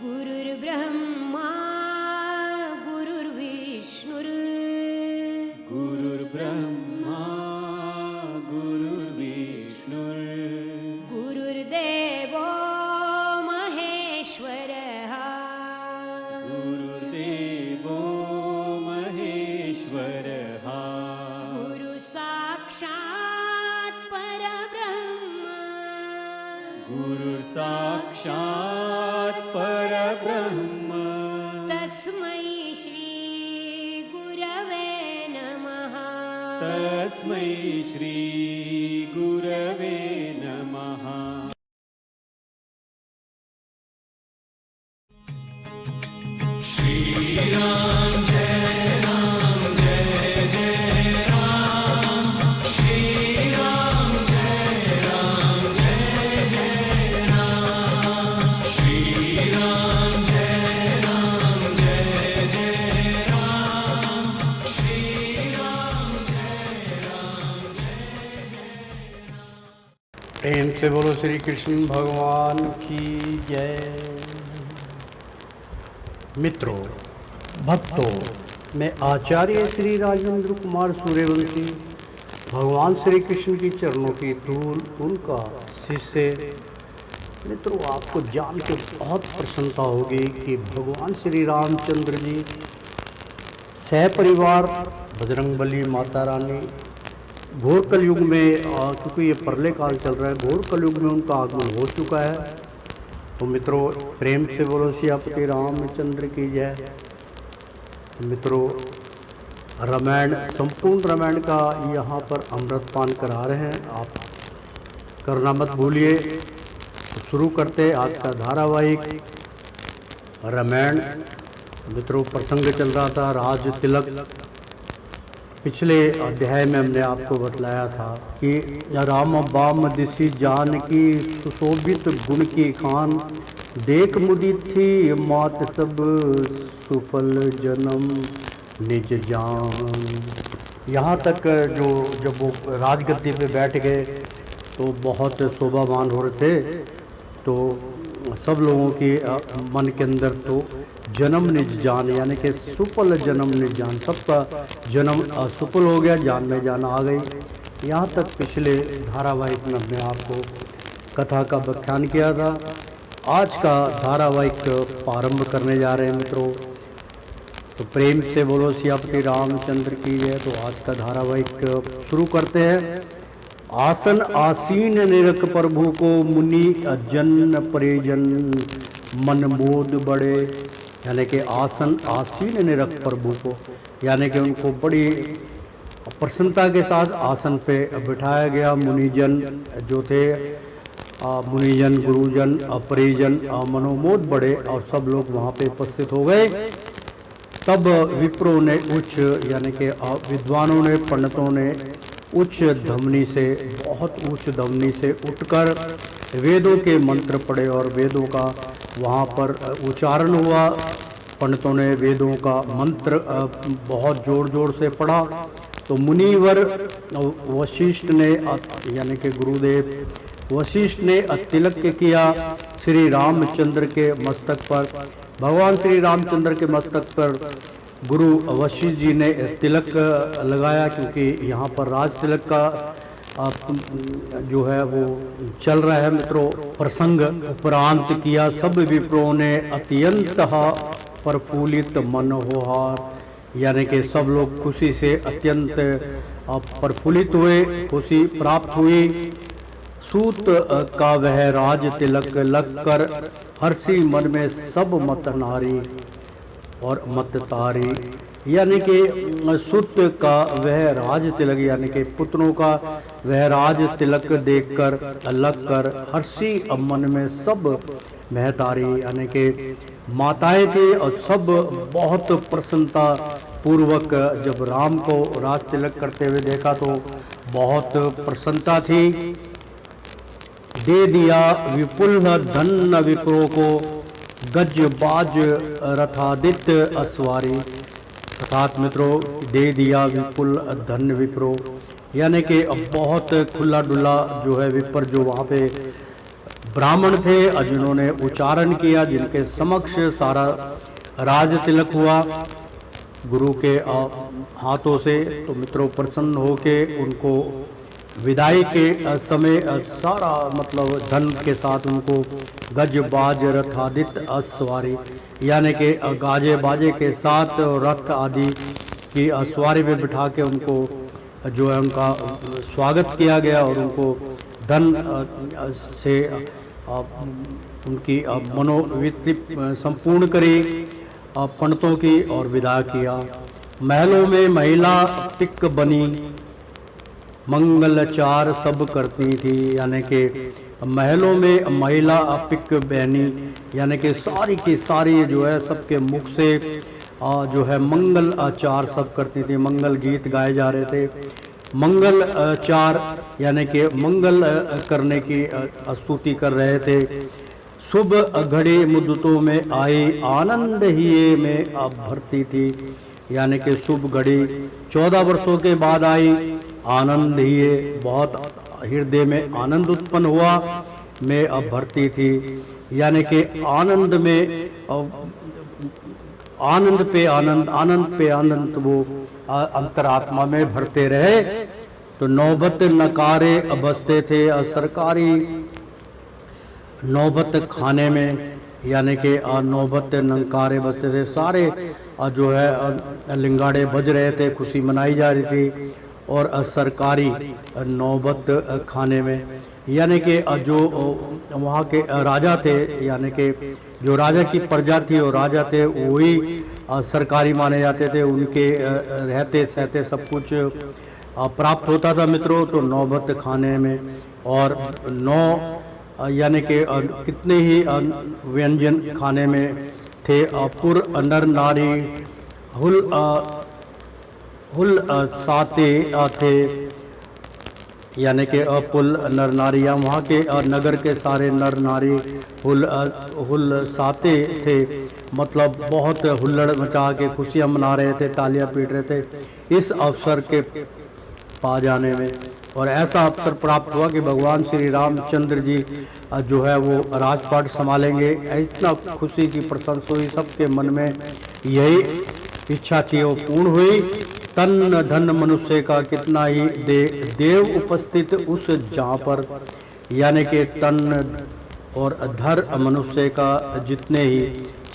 गुरुर्ब्रह्मा गुरुर्विष्णुर् गुरुर्ब्रह्मा गुरुर्विष्णुर् गुरुर्देवो महेश्वरः गुरुर्देवो महेश्वरः गुरुसाक्षात् परब्रह्म गुरुसाक्षात् परब्रह्म तस्मै श्री गुरवे नमः तस्मै श्री गुरवे नमः। प्रेम से बोलो श्री कृष्ण भगवान की जय। मित्रों, भक्तों, मैं आचार्य श्री राजेंद्र कुमार सूर्यवंशी भगवान श्री कृष्ण की चरणों की धूल उनका शिष्य। मित्रों, आपको जान के बहुत प्रसन्नता होगी कि भगवान श्री रामचंद्र जी सहपरिवार बजरंगबली, माता रानी, घोर कलयुग में, क्योंकि ये प्रलय काल चल रहा है, घोर कलयुग में उनका आगमन हो चुका है। तो मित्रों, प्रेम से बोलो सियापति रामचंद्र की जय। मित्रों, रामायण, संपूर्ण रामायण का यहाँ पर अमृतपान करा रहे हैं, आप करना मत भूलिए। तो शुरू करते आज का धारावाहिक रामायण। मित्रों, प्रसंग चल रहा था राज तिलक। पिछले अध्याय में हमने आपको बतलाया था कि राम बाम दिशि जान की सुशोभित गुण की खान, देख मुदित थी मात सब सुफल जन्म निज जान। यहाँ तक जब वो राजगद्दी पे बैठ गए तो बहुत शोभावान हो रहे थे। तो सब लोगों के मन के अंदर तो जन्म निज जान, यानी कि सुफल जन्म निज जान, सबका जन्म सुफल हो गया, जान में जान आ गई। यहाँ तक पिछले धारावाहिक में हमने आपको कथा का व्याख्यान किया था। आज का धारावाहिक प्रारंभ करने जा रहे हैं मित्रों। तो प्रेम से बोलो सियापति रामचंद्र की जय। तो आज का धारावाहिक शुरू करते हैं। आसन आसीन निरख प्रभु को, मुनि जन परिजन मन मोद बड़े। यानी कि आसन आसीन निरख प्रभु को, यानी कि उनको बड़ी प्रसन्नता के साथ आसन पे बिठाया गया। मुनिजन जो थे, मुनिजन, गुरुजन, परिजन मनोमोद बड़े, और सब लोग वहाँ पे उपस्थित हो गए। तब विप्रों ने उच्च, यानी कि विद्वानों ने, पंडितों ने उच्च ध्वनि से, बहुत उच्च ध्वनि से उठकर वेदों के मंत्र पढ़े और वेदों का वहाँ पर उच्चारण हुआ। पंडितों ने वेदों का मंत्र बहुत ज़ोर ज़ोर से पढ़ा। तो मुनिवर वशिष्ठ ने, यानी कि गुरुदेव वशिष्ठ ने तिलक किया श्री रामचंद्र के मस्तक पर। भगवान श्री रामचंद्र के मस्तक पर गुरु वशिष्ठ जी ने तिलक लगाया, क्योंकि यहाँ पर राज तिलक का जो है वो चल रहा है मित्रों प्रसंग। उपरांत किया सब विप्रों ने अत्यंत प्रफुल्लित मन होहार, यानी कि सब लोग खुशी से अत्यंत प्रफुल्लित हुए, खुशी प्राप्त हुई। सूत का वह राज तिलक लग कर, हर्षी मन में सब मत नारी और मत तारी। यानी कि सुत का वह राज तिलक, यानी कि पुत्रों का वह राज तिलक देखकर, लग कर, हर्षी मन में सब महतारी, यानी कि माताएं थी, और सब बहुत प्रसन्नता पूर्वक जब राम को राज तिलक करते हुए देखा तो बहुत प्रसन्नता थी। दे दिया विपुल धन विप्रों को, गज बाज रथादित्य अस्वारी। अर्थात मित्रों, दे दिया विपुल धन विप्रो, यानी कि अब बहुत खुला डुला जो है विप्र जो वहाँ पे ब्राह्मण थे जिन्होंने उच्चारण किया, जिनके समक्ष सारा राज तिलक हुआ गुरु के हाथों से। तो मित्रों प्रसन्न होके उनको विदाई के समय सारा मतलब धन के साथ उनको गज बाज रथ आदित्य अस्वारी यानी कि गाजे बाजे के साथ रथ आदि की सवारी में बिठा के उनको जो है उनका स्वागत किया गया और उनको धन से उनकी मनोवृत्ति संपूर्ण करी पंडितों की और विदा किया। महलों में महिला टिक बनी मंगलचार सब करती थी, यानी कि महलों में महिला पिक बहनी यानी कि सारी की सारी जो है सबके मुख से जो है मंगल आचार सब करती थी। मंगल गीत गाए जा रहे थे, मंगल आचार यानी कि मंगल करने की स्तुति कर रहे थे। शुभ घड़ी मुद्दतों में आई आनंद ही में अब भरती थी, यानी कि शुभ घड़ी 14 वर्षों के बाद आई, आनंद ही बहुत हृदय में आनंद उत्पन्न हुआ में अब भरती थी, यानी कि आनंद में आनंद पे आनंद, आनंद पे आनंद वो अंतरात्मा में भरते रहे। तो नौबत नकारे बसते थे सरकारी नौबत खाने में, यानी कि नौबत नकारे बसते थे, सारे जो है लिंगाड़े बज रहे थे, खुशी मनाई जा रही थी। और सरकारी नौबत खाने में यानी कि जो वहाँ के राजा थे, यानी कि जो राजा की प्रजा थी और राजा थे वही सरकारी माने जाते थे, उनके रहते सहते सब कुछ प्राप्त होता था मित्रों। तो नौबत खाने में और यानी कि कितने ही व्यंजन खाने में थे। पुर नर नारी हुल साते थे, यानी कि पुल नर नारियाँ वहाँ के नगर के सारे नर नारी हुल साते थे, मतलब बहुत हुल्लड़ मचा के खुशियाँ मना रहे थे, तालियां पीट रहे थे इस अवसर के पा जाने में। और ऐसा अवसर प्राप्त हुआ कि भगवान श्री रामचंद्र जी जो है वो राजपाट संभालेंगे। इतना खुशी की प्रशंसा हुई, सबके मन में यही इच्छा थी वो पूर्ण हुई। तन धन मनुष्य का कितना ही देव उपस्थित उस जहाँ पर, यानी कि तन और धर मनुष्य का जितने ही,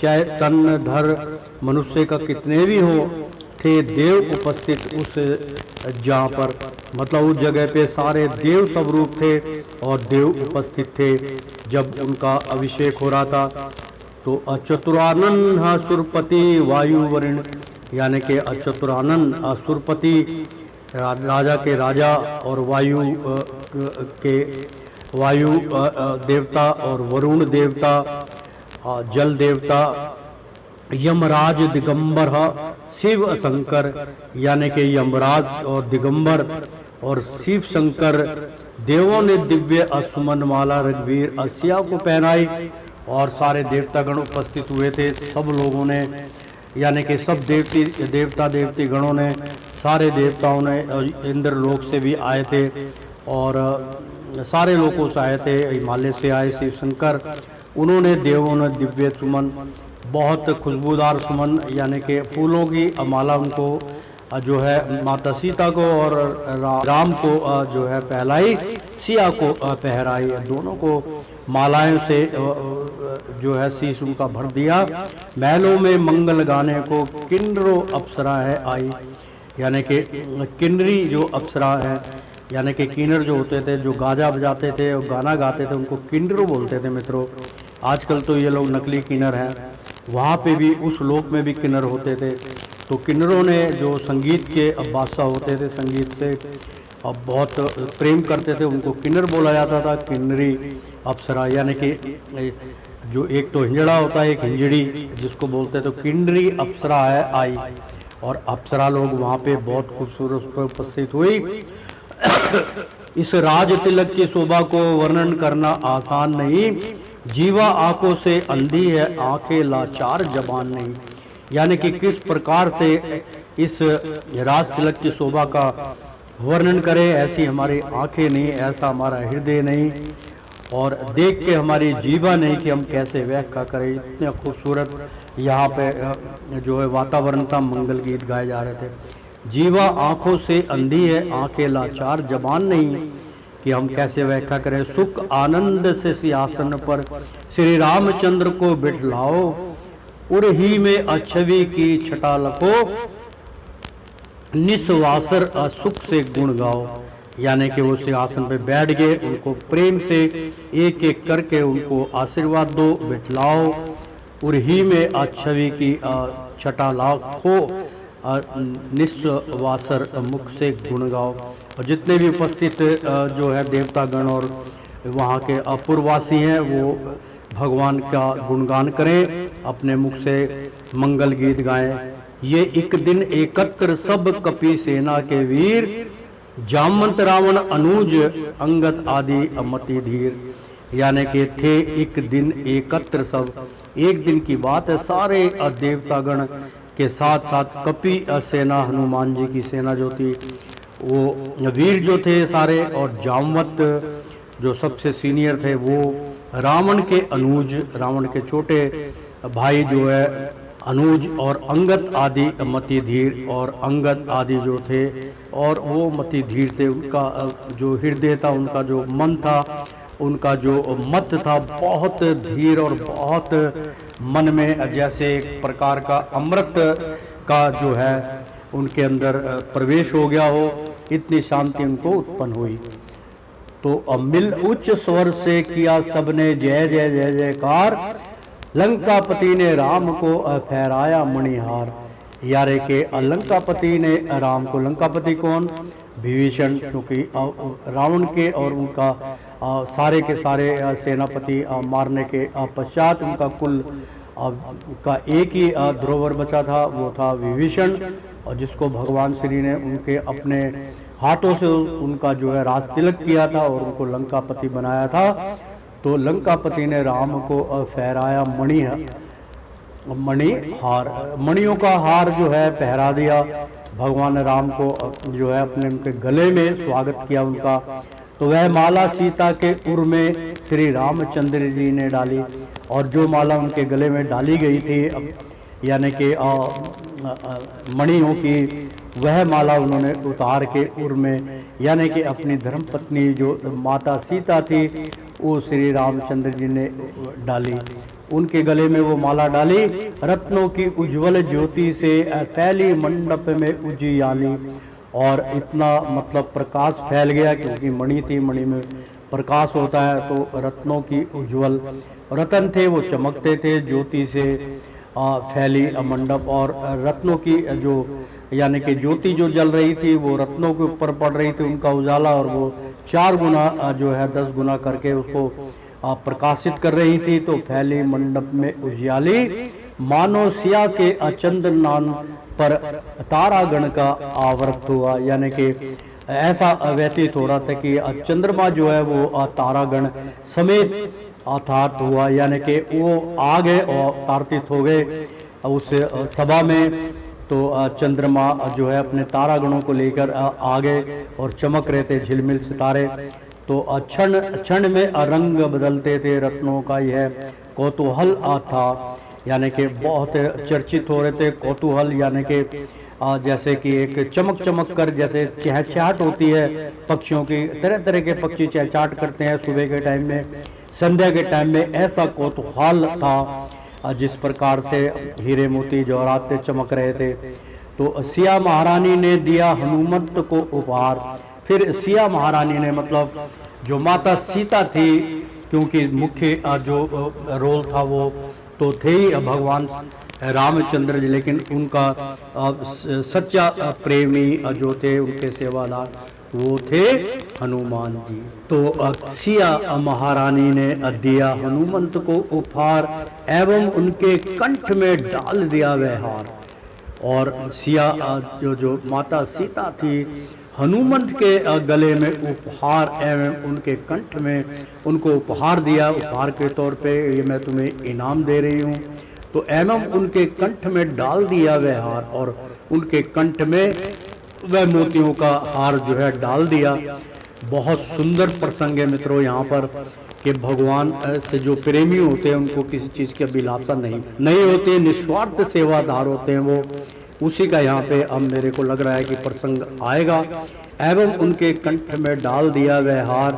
चाहे तन धर मनुष्य का कितने भी हो, थे देव उपस्थित उस जहाँ पर, मतलब उस जगह पे सारे देव स्वरूप थे और देव उपस्थित थे जब उनका अभिषेक हो रहा था। तो अचतुरानन सुरपति वायुवर्ण, यानी कि अचतुरानन सुरपति राजा के राजा और वायु देवता और वरुण देवता जल देवता, यमराज दिगंबर शिव शंकर, यानी कि यमराज और दिगंबर और शिव शंकर देवों ने दिव्य असुमन माला रघुवीर अस्या को पहनाई और सारे देवतागण उपस्थित हुए थे। सब लोगों ने, यानी कि सब देवती गणों ने, सारे देवताओं ने, इंद्र लोक से भी आए थे और सारे लोगों से आए थे, हिमालय से आए शिव शंकर। उन्होंने देवों ने दिव्य सुमन, बहुत खुशबूदार सुमन यानी कि फूलों की माला उनको जो है माता सीता को और राम को जो है पहलाई, सिया को पहराई, दोनों को मालाएं से जो है शीश उनका भर दिया। महलों में मंगल गाने को किन्नरों अप्सरा है आई, यानी कि किन्नरी जो अप्सरा है, यानी कि किन्नर जो होते थे, जो गाजा बजाते थे और गाना गाते थे, उनको किन्नरों बोलते थे मित्रों। आजकल तो ये लोग नकली किन्नर हैं, वहाँ पे भी उस लोक में भी किन्नर होते थे। तो किन्नरों ने जो संगीत के बादशाह होते थे, संगीत से अब बहुत प्रेम करते थे, उनको किन्नर बोला जाता था, किन्नरी अप्सरा, यानी कि जो एक तो हिंजड़ा होता है, एक हिंजड़ी जिसको बोलते हैं, तो किन्नरी अप्सरा है आई। और अप्सरा लोग वहाँ पे बहुत खूबसूरत उपस्थित हुई। इस राज तिलक की शोभा को वर्णन करना आसान नहीं, जीवा आंखों से अंधी है, आंखें लाचार जबान नहीं, यानी कि किस प्रकार से इस राज तिलक की शोभा का वर्णन करें, ऐसी हमारी आंखें नहीं, ऐसा हमारा हृदय नहीं। और देख के हमारी जीवा नहीं कि हम कैसे व्याख्या करें। इतने खूबसूरत यहाँ पे जो है वातावरण था, मंगल गीत गाए जा रहे थे। जीवा आंखों से अंधी है, आंखें लाचार, जबान नहीं कि हम कैसे व्याख्या करें। सुख आनंद से सिंहासन पर श्री रामचंद्र को बिठलाओ, उरही में अछवी की छटा लखो, निस्वासर सुख से गुण गाओ। यानी कि वो सिंहासन पे बैठ गए, उनको प्रेम से एक एक करके उनको आशीर्वाद दो, बिठलाओ, उरही में अछवी की छटा लखो, निस्वासर मुख से गुण गाओ। और जितने भी उपस्थित जो है देवतागण और वहाँ के अपूर्ववासी हैं वो भगवान का गुणगान करें, अपने मुख से मंगल गीत गाएं। ये एक दिन एकत्र सब कपि सेना के वीर, जामवंत रावण अनुज अंगद आदि अमति धीर। यानी कि थे एक दिन एकत्र सब, एक दिन की बात है, सारे देवतागण के साथ साथ कपि सेना, हनुमान जी की सेना जो थी वो वीर जो थे सारे, और जामवंत जो सबसे सीनियर थे वो रावण के अनुज, रावण के छोटे भाई जो है अनुज, और अंगद आदि मति धीर, और अंगद आदि जो थे और वो मति धीर थे। उनका जो हृदय था, उनका जो मन था, उनका जो मत था, बहुत धीर और बहुत मन में जैसे एक प्रकार का अमृत का जो है उनके अंदर प्रवेश हो गया हो, इतनी शांति उनको उत्पन्न हुई। तो मिल उच्च स्वर से किया सबने जय जय जय जयकार, लंकापति ने राम को फहराया मणिहार। यारे के लंकापति ने राम को, लंकापति कौन? विभीषण, क्योंकि रावण के और उनका सारे के सारे सेनापति मारने के पश्चात उनका कुल का एक ही ध्रुवर बचा था, वो था विभीषण, और जिसको भगवान श्री ने उनके अपने हाथों से उनका जो है राज तिलक किया था और उनको लंकापति बनाया था। तो लंकापति ने राम को फहराया मणिहार, मणियों का हार जो है पहरा दिया। भगवान राम को जो है अपने उनके गले में स्वागत किया उनका। तो वह माला सीता के उर में श्री रामचंद्र जी ने डाली, और जो माला उनके गले में डाली गई थी यानी कि मणियों की, वह माला उन्होंने उतार के उर में यानी कि अपनी धर्मपत्नी जो माता सीता थी वो श्री रामचंद्र जी ने डाली, उनके गले में वो माला डाली। रत्नों की उज्जवल ज्योति से फैली मंडप में उजियाली, और इतना मतलब प्रकाश फैल गया क्योंकि मणि थी, मणि में प्रकाश होता है। तो रत्नों की उज्जवल रतन थे, वो चमकते थे, ज्योति से फैली मंडप, और रत्नों की जो यानी कि ज्योति जो जल रही थी वो रत्नों के ऊपर पड़ रही थी, उनका उजाला, और वो 4 गुना जो है 10 गुना करके उसको प्रकाशित कर रही थी। तो फैली मंडप में उजियाली, मानो सिया के अचंदनान पर तारागण का आवर्त हुआ। यानी कि ऐसा व्यतीत हो रहा था कि चंद्रमा जो है वो तारागण समेत अर्थात हुआ, यानी कि वो आ गए और तार्तित हो गए उस सभा में। तो चंद्रमा जो है अपने तारागणों को लेकर आ गए और चमक रहे थे झिलमिल सितारे। तो क्षण क्षण में रंग बदलते थे, रत्नों का यह कौतूहल था, यानी कि बहुत चर्चित हो रहे थे। कौतूहल यानी कि जैसे कि एक चमक चमक कर, जैसे चहचहाट होती है पक्षियों की, तरह तरह के पक्षी चहचहाट करते हैं सुबह के टाइम में, संध्या के टाइम में, ऐसा कौतूहल था जिस प्रकार से हीरे मोती जवाहरात चमक रहे थे। तो सिया महारानी ने दिया हनुमंत को उपहार। फिर सिया महारानी ने मतलब जो माता सीता थी, क्योंकि मुख्य जो रोल था वो तो थे ही भगवान रामचंद्र जी, लेकिन उनका सच्चा प्रेमी जो थे, उनके सेवादार वो थे हनुमान जी। तो सिया महारानी ने दिया हनुमंत को उपहार एवं उनके कंठ में डाल दिया वह हार। और सिया जो माता सीता थी, हनुमंत के गले में उपहार एवं उनके कंठ में उनको उपहार दिया। उपहार के तौर पे ये मैं तुम्हें इनाम दे रही हूँ। तो एवं उनके कंठ में डाल दिया वह हार, और उनके कंठ में वह मोतियों का हार जो है डाल दिया। बहुत सुंदर प्रसंग है मित्रों यहाँ पर कि भगवान से जो प्रेमी होते हैं उनको किसी चीज़ की अभिलाषा नहीं होती, निस्वार्थ सेवादार होते हैं वो। उसी का यहाँ पे अब मेरे को लग रहा है कि प्रसंग आएगा। एवं उनके कंठ में डाल दिया वह हार,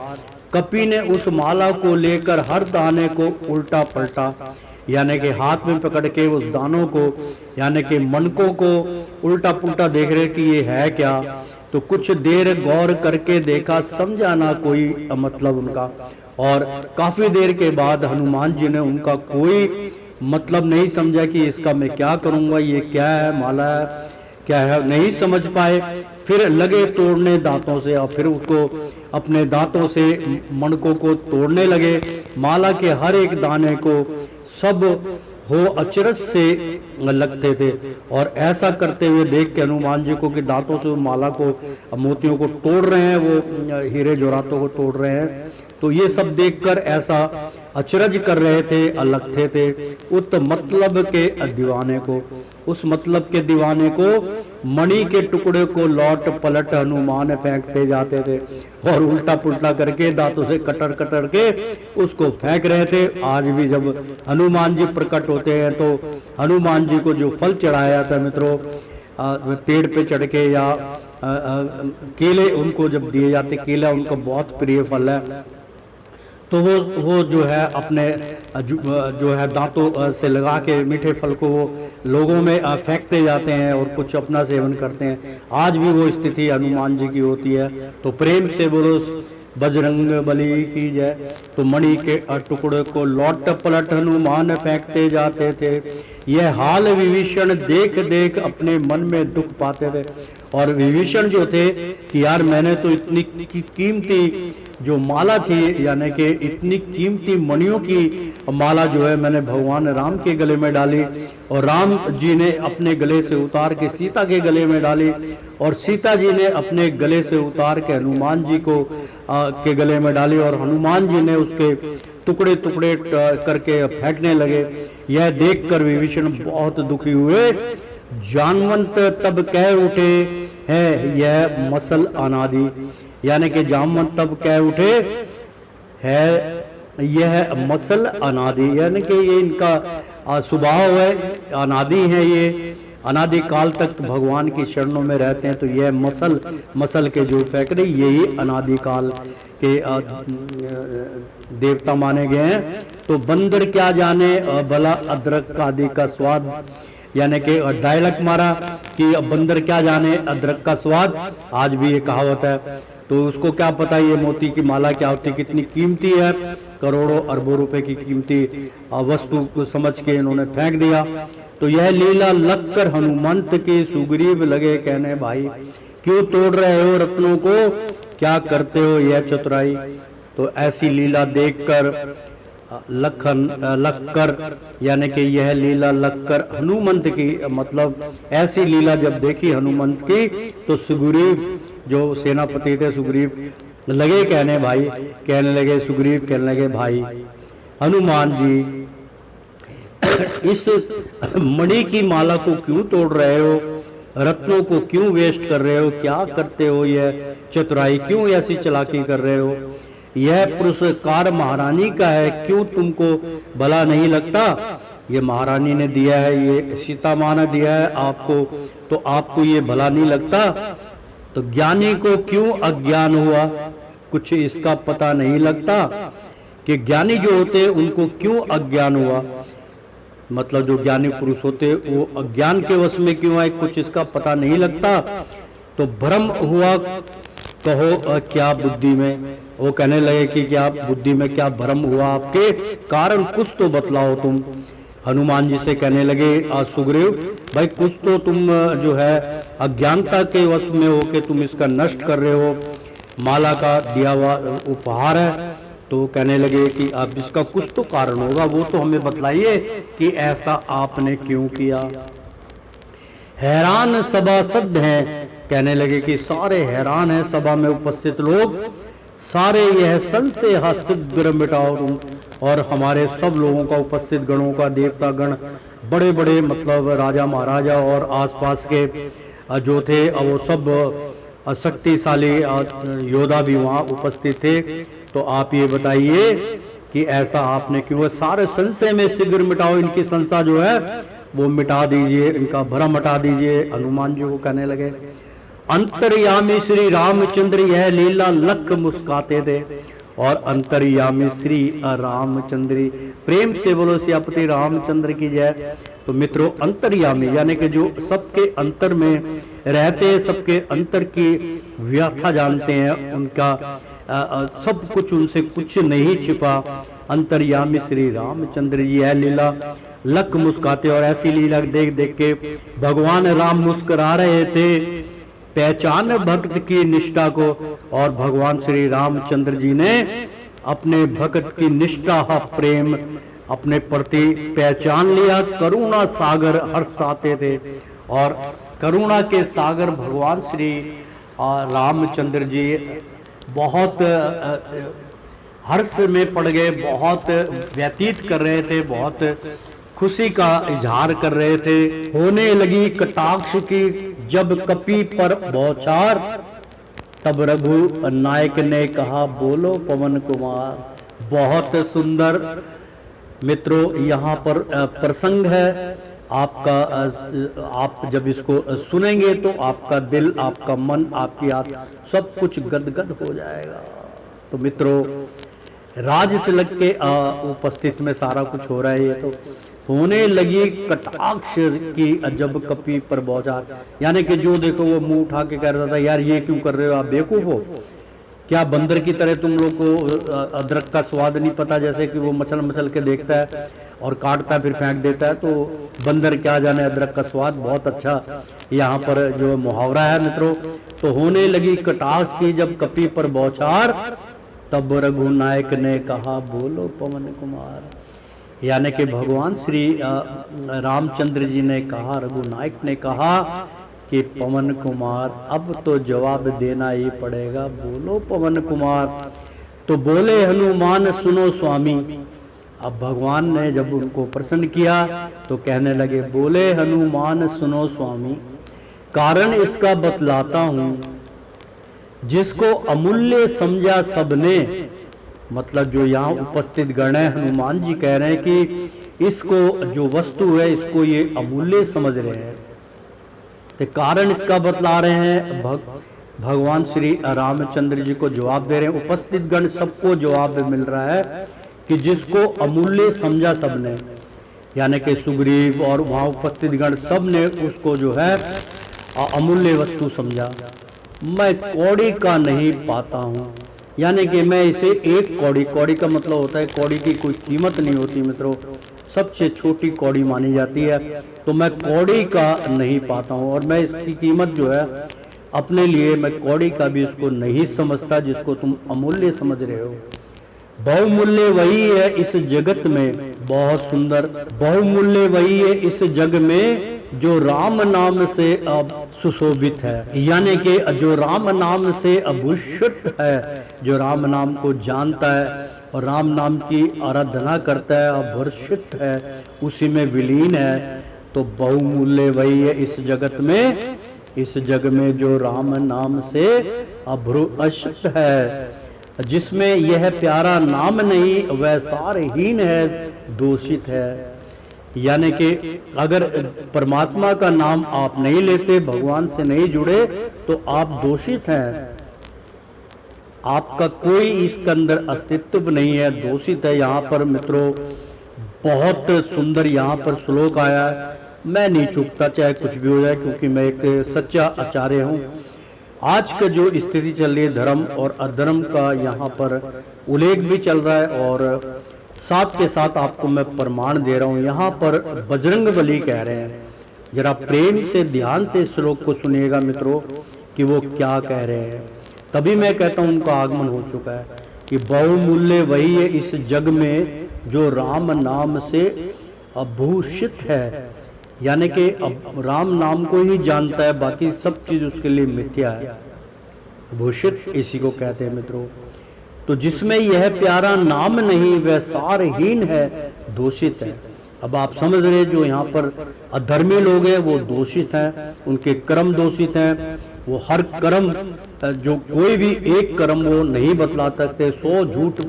कपि ने उस माला को लेकर हर दाने को उल्टा पलटा, यानी कि हाथ में पकड़ के उस दानों को यानी कि मनकों को उल्टा पुल्टा देख रहे कि ये है क्या। तो कुछ देर गौर करके देखा, समझा ना कोई मतलब उनका। और काफी देर के बाद हनुमान जी ने उनका कोई मतलब नहीं समझा कि इसका मैं क्या करूंगा, ये क्या है, माला है क्या है, नहीं समझ पाए। फिर लगे तोड़ने दांतों से, और फिर उसको अपने दांतों से मणकों को तोड़ने लगे। माला के हर एक दाने को सब हो अचरज से लगते थे। और ऐसा करते हुए देख के हनुमान जी को कि दांतों से माला को, मोतियों को तोड़ रहे हैं, वो हीरे जोरातों को तोड़ रहे हैं। तो ये सब देखकर ऐसा अचरज कर रहे थे, लगते थे उत मतलब के दीवाने को, उस मतलब के दीवाने को मणि के टुकड़े को लौट पलट हनुमान फेंकते जाते थे, और उल्टा पुल्टा करके दांतों से कटर कटर के उसको फेंक रहे थे। आज भी जब हनुमान जी प्रकट होते हैं तो हनुमान जी को जो फल चढ़ाया था मित्रों, पेड़ पे चढ़ के या केले उनको जब दिए जाते, केला उनका बहुत प्रिय फल है, तो वो जो है अपने जो है दांतों से लगा के मीठे फल को वो लोगों में फेंकते जाते हैं और कुछ अपना सेवन करते हैं। आज भी वो स्थिति हनुमान जी की होती है। तो प्रेम से बोलो बजरंग बली की जय। तो मणि के टुकड़े को लौट पलट हनुमान फेंकते जाते थे। यह हाल विभीषण देख देख अपने मन में दुख पाते थे। और विभीषण जो थे कि यार मैंने तो इतनी कीमती जो माला थी, यानी कि इतनी कीमती मणियों की माला जो है मैंने भगवान राम के गले में डाली, और राम जी ने अपने गले से उतार के सीता के गले में डाली, और सीता जी ने अपने गले से उतार के हनुमान जी को के गले में डाली, और हनुमान जी ने उसके टुकड़े टुकड़े करके फेंकने लगे। यह देखकर विभीषण बहुत दुखी हुए। जानवंत तब कह उठे है यह मसल अनादि, यानी कि जामवंत तब कह उठे है यह मसल अनादि, यानी कि ये इनका स्वभाव है, अनादि है, ये अनादि काल तक भगवान की शरणों में रहते हैं। तो यह मसल के जो फेंक रहे यही अनादि काल के देवता माने गए हैं। तो बंदर क्या जाने भला अदरक आदि का स्वाद, यानी कि डायलॉग मारा कि बंदर क्या जाने अदरक का स्वाद। आज भी ये कहावत है। तो उसको क्या पता ये मोती की माला क्या होती, कितनी कीमती है, करोड़ों अरबों रुपए की कीमती वस्तु को समझ के इन्होंने फेंक दिया। तो यह लीला लगकर हनुमंत के सुग्रीव लगे कहने, भाई क्यों तोड़ रहे हो रत्नों को, क्या करते हो यह चतुराई। तो ऐसी लीला देखकर लखकर, यानी कि यह लीला लखकर हनुमंत की, मतलब ऐसी लीला जब देखी हनुमंत की, तो सुग्रीव जो सेनापति थे सुग्रीव लगे कहने, भाई कहने लगे, सुग्रीव कहने लगे, भाई हनुमान जी इस मणि की माला को क्यों तोड़ रहे हो, रत्नों को क्यों वेस्ट कर रहे हो, क्या करते हो, यह चतुराई क्यों ऐसी चालाकी कर रहे हो। यह पुरस्कार महारानी का है, क्यों तुमको भला नहीं लगता। ये महारानी ने दिया है, ये सीता माँ ने दिया है आपको, तो आपको ये भला नहीं लगता। तो ज्ञानी को क्यों अज्ञान हुआ, कुछ इसका पता नहीं लगता कि ज्ञानी जो होते हैं उनको क्यों अज्ञान हुआ, मतलब जो ज्ञानी पुरुष होते वो अज्ञान के वश में क्यों आए, कुछ इसका पता नहीं लगता। तो भ्रम हुआ कहो क्या बुद्धि में, वो कहने लगे कि क्या बुद्धि में क्या भ्रम हुआ, आपके कारण कुछ तो बतलाओ तुम। हनुमान जी से कहने लगे सुग्रीव, भाई कुछ तो तुम जो है अज्ञानता के वश में हो के तुम इसका नष्ट कर रहे हो, माला का दिया हुआ उपहार है। तो कहने लगे कि अब इसका कुछ तो कारण होगा, वो तो हमें बतलाइए कि ऐसा आपने क्यों किया। हैरान सभासद हैं, कहने लगे कि सारे हैरान हैं, सभा में उपस्थित लोग सारे यह संशय हास्य मिटाओ तुम, और हमारे सब लोगों का उपस्थित गणों का, देवता गण, बड़े बड़े मतलब राजा महाराजा और आसपास के जो थे वो सब शक्तिशाली योद्धा भी वहाँ उपस्थित थे। तो आप ये बताइए कि ऐसा आपने कि वह सारे संशय में शीघ्र मिटाओ, इनकी संशय जो है वो मिटा दीजिए, इनका भ्रम हटा दीजिए। हनुमान जी को कहने लगे, अंतर्यामी श्री रामचंद्र यह लीला लख मुस्काते थे। और अंतर्यामी श्री रामचंद्र, प्रेम से बोलो सियापति रामचंद्र की जय। तो मित्रों, अंतर्यामी यानी कि जो सबके अंतर में रहते हैं, सबके अंतर की व्यथा जानते हैं, उनका सब कुछ, उनसे कुछ नहीं छिपा। अंतर्यामी श्री रामचंद्र जी यह लीला लख मुस्काते। और ऐसी लीला देख देख के भगवान राम मुस्कुरा रहे थे, पहचान भक्त की निष्ठा को। और भगवान श्री रामचंद्र जी ने अपने भक्त की निष्ठा, प्रेम अपने प्रति पहचान लिया। करुणा सागर हर्षाते थे, और करुणा के सागर भगवान श्री रामचंद्र जी बहुत हर्ष में पड़ गए, बहुत व्यतीत कर रहे थे, बहुत खुशी का इजहार कर रहे थे। होने लगी कटाक्ष की जब कपि पर बौछार, तब रघु नायक ने कहा बोलो पवन कुमार। बहुत सुंदर मित्रों यहाँ पर प्रसंग है आपका। आप जब इसको सुनेंगे तो आपका दिल, आपका मन, आपकी आत्मा सब कुछ गदगद हो जाएगा। तो मित्रों, राज तिलक के उपस्थित में सारा कुछ हो रहा है। ये तो होने लगी कटाक्ष की जब कपि पर बौछार, यानी कि जो देखो वो मुंह उठा के कह रहा था, यार ये क्यों कर रहे हो, आप बेवकूफ हो क्या, बंदर की तरह तुम लोग को अदरक का स्वाद नहीं पता, जैसे कि वो मचल मचल के देखता है और काटता है फिर फेंक देता है, तो बंदर क्या जाने अदरक का स्वाद। बहुत अच्छा यहाँ पर जो मुहावरा है मित्रों। तो होने लगी कटाक्ष की जब कपि पर बौछार, तब रघुनायक ने कहा बोलो पवन कुमार। यानी कि भगवान श्री रामचंद्र जी ने कहा, रघुनायक ने कहा कि पवन कुमार अब तो जवाब देना ही पड़ेगा, बोलो पवन कुमार। तो बोले हनुमान सुनो स्वामी। अब भगवान ने जब उनको प्रसन्न किया तो कहने लगे, बोले हनुमान सुनो स्वामी, कारण इसका बतलाता हूं, जिसको अमूल्य समझा सबने। मतलब जो यहाँ उपस्थित गण है, हनुमान जी कह रहे हैं कि इसको जो वस्तु है इसको ये अमूल्य समझ रहे हैं। तो कारण इसका बतला रहे हैं, भगवान श्री रामचंद्र जी को जवाब दे रहे हैं। उपस्थित गण सबको जवाब मिल रहा है कि जिसको अमूल्य समझा सबने, यानी कि सुग्रीव और वहाँ उपस्थित गण सब ने उसको जो है अमूल्य वस्तु समझा। मैं कौड़ी का नहीं पाता हूँ, यानी कि मैं इसे एक कौड़ी, कौड़ी का मतलब होता है कौड़ी की कोई कीमत नहीं होती मित्रों, सबसे छोटी कौड़ी मानी जाती है। तो मैं कौड़ी का नहीं पाता हूँ, और मैं इसकी कीमत जो है अपने लिए मैं कौड़ी का भी इसको नहीं समझता जिसको तुम अमूल्य समझ रहे हो। बहुमूल्य वही है इस जगत में, बहुत सुंदर, बहुमूल्य वही है इस जग में जो राम नाम से अब सुशोभित है, यानी कि जो राम नाम से अभूषित है, जो राम नाम को जानता है और राम नाम की आराधना करता है, अभूषित है, उसी में विलीन है। तो बहुमूल्य वही है इस जगत में, इस जग में जो राम नाम से अभूषित है, जिसमें यह प्यारा नाम नहीं वह सारहीन है, दूषित है। यानी कि अगर परमात्मा का नाम आप नहीं लेते, भगवान से नहीं जुड़े, तो आप दोषित हैं, आपका कोई इसके अंदर अस्तित्व नहीं है, दोषित है। यहाँ पर मित्रों बहुत सुंदर यहाँ पर श्लोक आया है। मैं नहीं चूकता चाहे कुछ भी हो जाए, क्योंकि मैं एक सच्चा आचार्य हूँ। आज का जो स्थिति चल रही है धर्म और अधर्म का यहाँ पर उल्लेख भी चल रहा है, और साथ के साथ आपको मैं प्रमाण दे रहा हूँ। यहाँ पर बजरंग बली कह रहे हैं, जरा प्रेम से ध्यान से श्लोक को सुनिएगा मित्रों कि वो क्या कह रहे हैं। तभी मैं कहता हूँ उनका आगमन हो चुका है कि बहुमूल्य वही है इस जग में जो राम नाम से अभूषित है, यानी कि राम नाम को ही जानता है, बाकी सब चीज उसके लिए मिथ्या है। भूषित इसी को कहते हैं मित्रों। तो जिसमें यह प्यारा नाम नहीं वह सारहीन है, दूषित है। अब आप समझ रहे, जो यहाँ पर अधर्मी लोग हैं वो दूषित हैं, उनके कर्म दूषित हैं। वो हर कर्म, जो कोई भी एक कर्म वो नहीं बतला सकते, 100 झूठ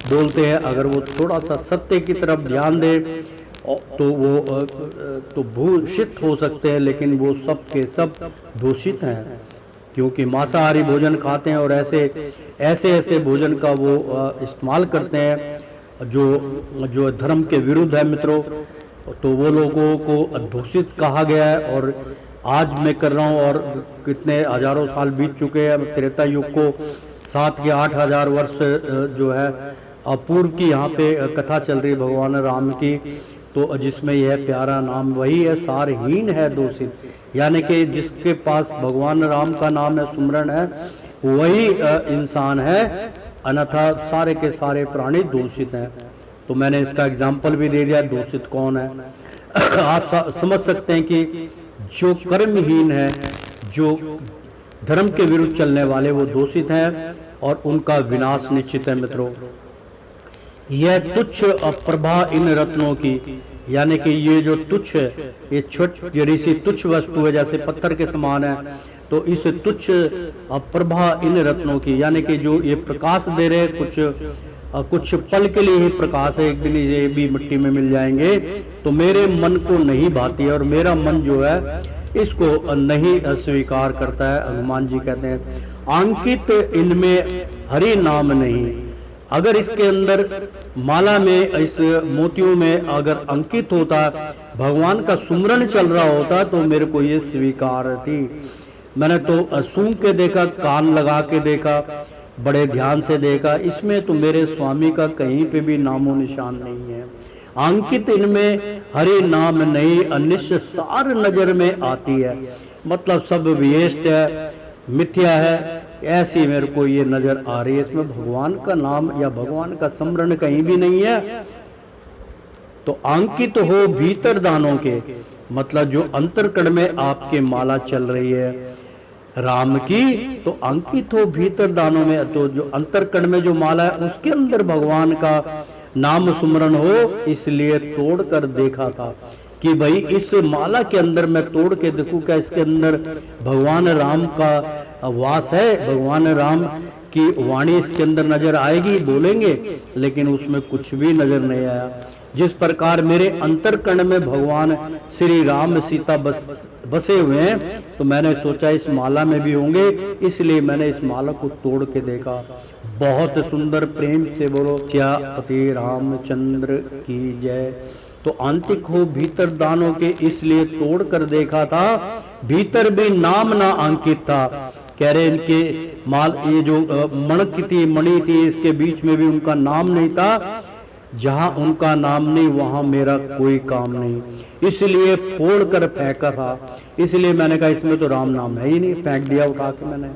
बोलते हैं, अगर वो थोड़ा सा सत्य की तरफ ध्यान दे तो वो तो भूषित हो सकते हैं, लेकिन वो सब के सब दूषित हैं, क्योंकि मांसाहारी भोजन खाते हैं और ऐसे भोजन का वो इस्तेमाल करते हैं जो धर्म के विरुद्ध है मित्रों। तो वो लोगों को दूषित कहा गया है। और आज मैं कर रहा हूँ, और कितने हजारों साल बीत चुके हैं, त्रेता युग को 7 या 8 हजार वर्ष जो है अपूर्व की यहाँ पे कथा चल रही भगवान राम की, तो जिसमें यह प्यारा नाम वही है, सारहीन है दूषित, यानी कि जिसके पास भगवान राम का नाम है, सुमरन है, वही इंसान है, अन्यथा सारे के सारे प्राणी दूषित हैं। तो मैंने इसका एग्जाम्पल भी दे दिया, दूषित कौन है। आप समझ सकते हैं कि जो कर्महीन है, जो धर्म के विरुद्ध चलने वाले, वो दूषित हैं और उनका विनाश निश्चित है मित्रों। यह तुच्छ प्रभा इन रत्नों की, यानी कि ये जो तुच्छ है, ये जड़ी सी तुच्छ वस्तु है, जैसे पत्थर के समान है, तो इस तुच्छ प्रभा इन रत्नों की, यानी कि जो ये प्रकाश दे रहे कुछ पल के लिए ही प्रकाश है, एक दिन ये भी मिट्टी में मिल जाएंगे, तो मेरे मन को नहीं भाती है और मेरा मन जो है इसको नहीं स्वीकार करता है। हनुमान जी कहते हैं, अंकित इनमें हरि नाम नहीं। अगर इसके अंदर माला में, इस मोतियों में अगर अंकित होता, भगवान का सुमरन चल रहा होता, तो मेरे को ये स्वीकार थी। मैंने तो सूंघ के देखा, कान लगा के देखा, बड़े ध्यान से देखा, इसमें तो मेरे स्वामी का कहीं पे भी नामो निशान नहीं है। अंकित इनमें हरि नाम नहीं, अनिश्च सार नजर में आती है, मतलब सब वेस्ट है, मिथ्या है, ऐसी मेरे को ये नजर आ रही है। इसमें भगवान का नाम या भगवान का स्मरण कहीं भी नहीं है। तो अंकित हो भीतर दानों के, मतलब जो अंतरकण में आपके माला चल रही है राम की, तो अंकित हो भीतर दानों में, तो जो अंतरकण में जो माला है उसके अंदर भगवान का नाम सुमरन हो। इसलिए तोड़ कर देखा था कि भाई इस माला के अंदर मैं तोड़ के देखूं, क्या इसके अंदर भगवान राम का वास है, भगवान राम की वाणी इसके अंदर नजर आएगी, बोलेंगे, लेकिन उसमें कुछ भी नजर नहीं आया। जिस प्रकार मेरे अंतरकण में भगवान श्री राम सीता बसे हुए हैं, तो मैंने सोचा इस माला में भी होंगे, इसलिए मैंने इस माला को तोड़ के देखा। बहुत सुंदर, प्रेम से बोलो क्या पति रामचंद्र की जय। तो आंतिक हो भीतर दानों के, इसलिए तोड़ कर देखा था, भीतर भी नाम ना अंकित था। कह रहे इनके माल, ये जो मणि थी, इसके बीच में भी उनका नाम नहीं था। जहां उनका नाम नहीं, वहां मेरा कोई काम नहीं, इसलिए फोड़ कर फेंका था। इसलिए मैंने कहा इसमें तो राम नाम है ही नहीं, फेंक दिया उठा के मैंने।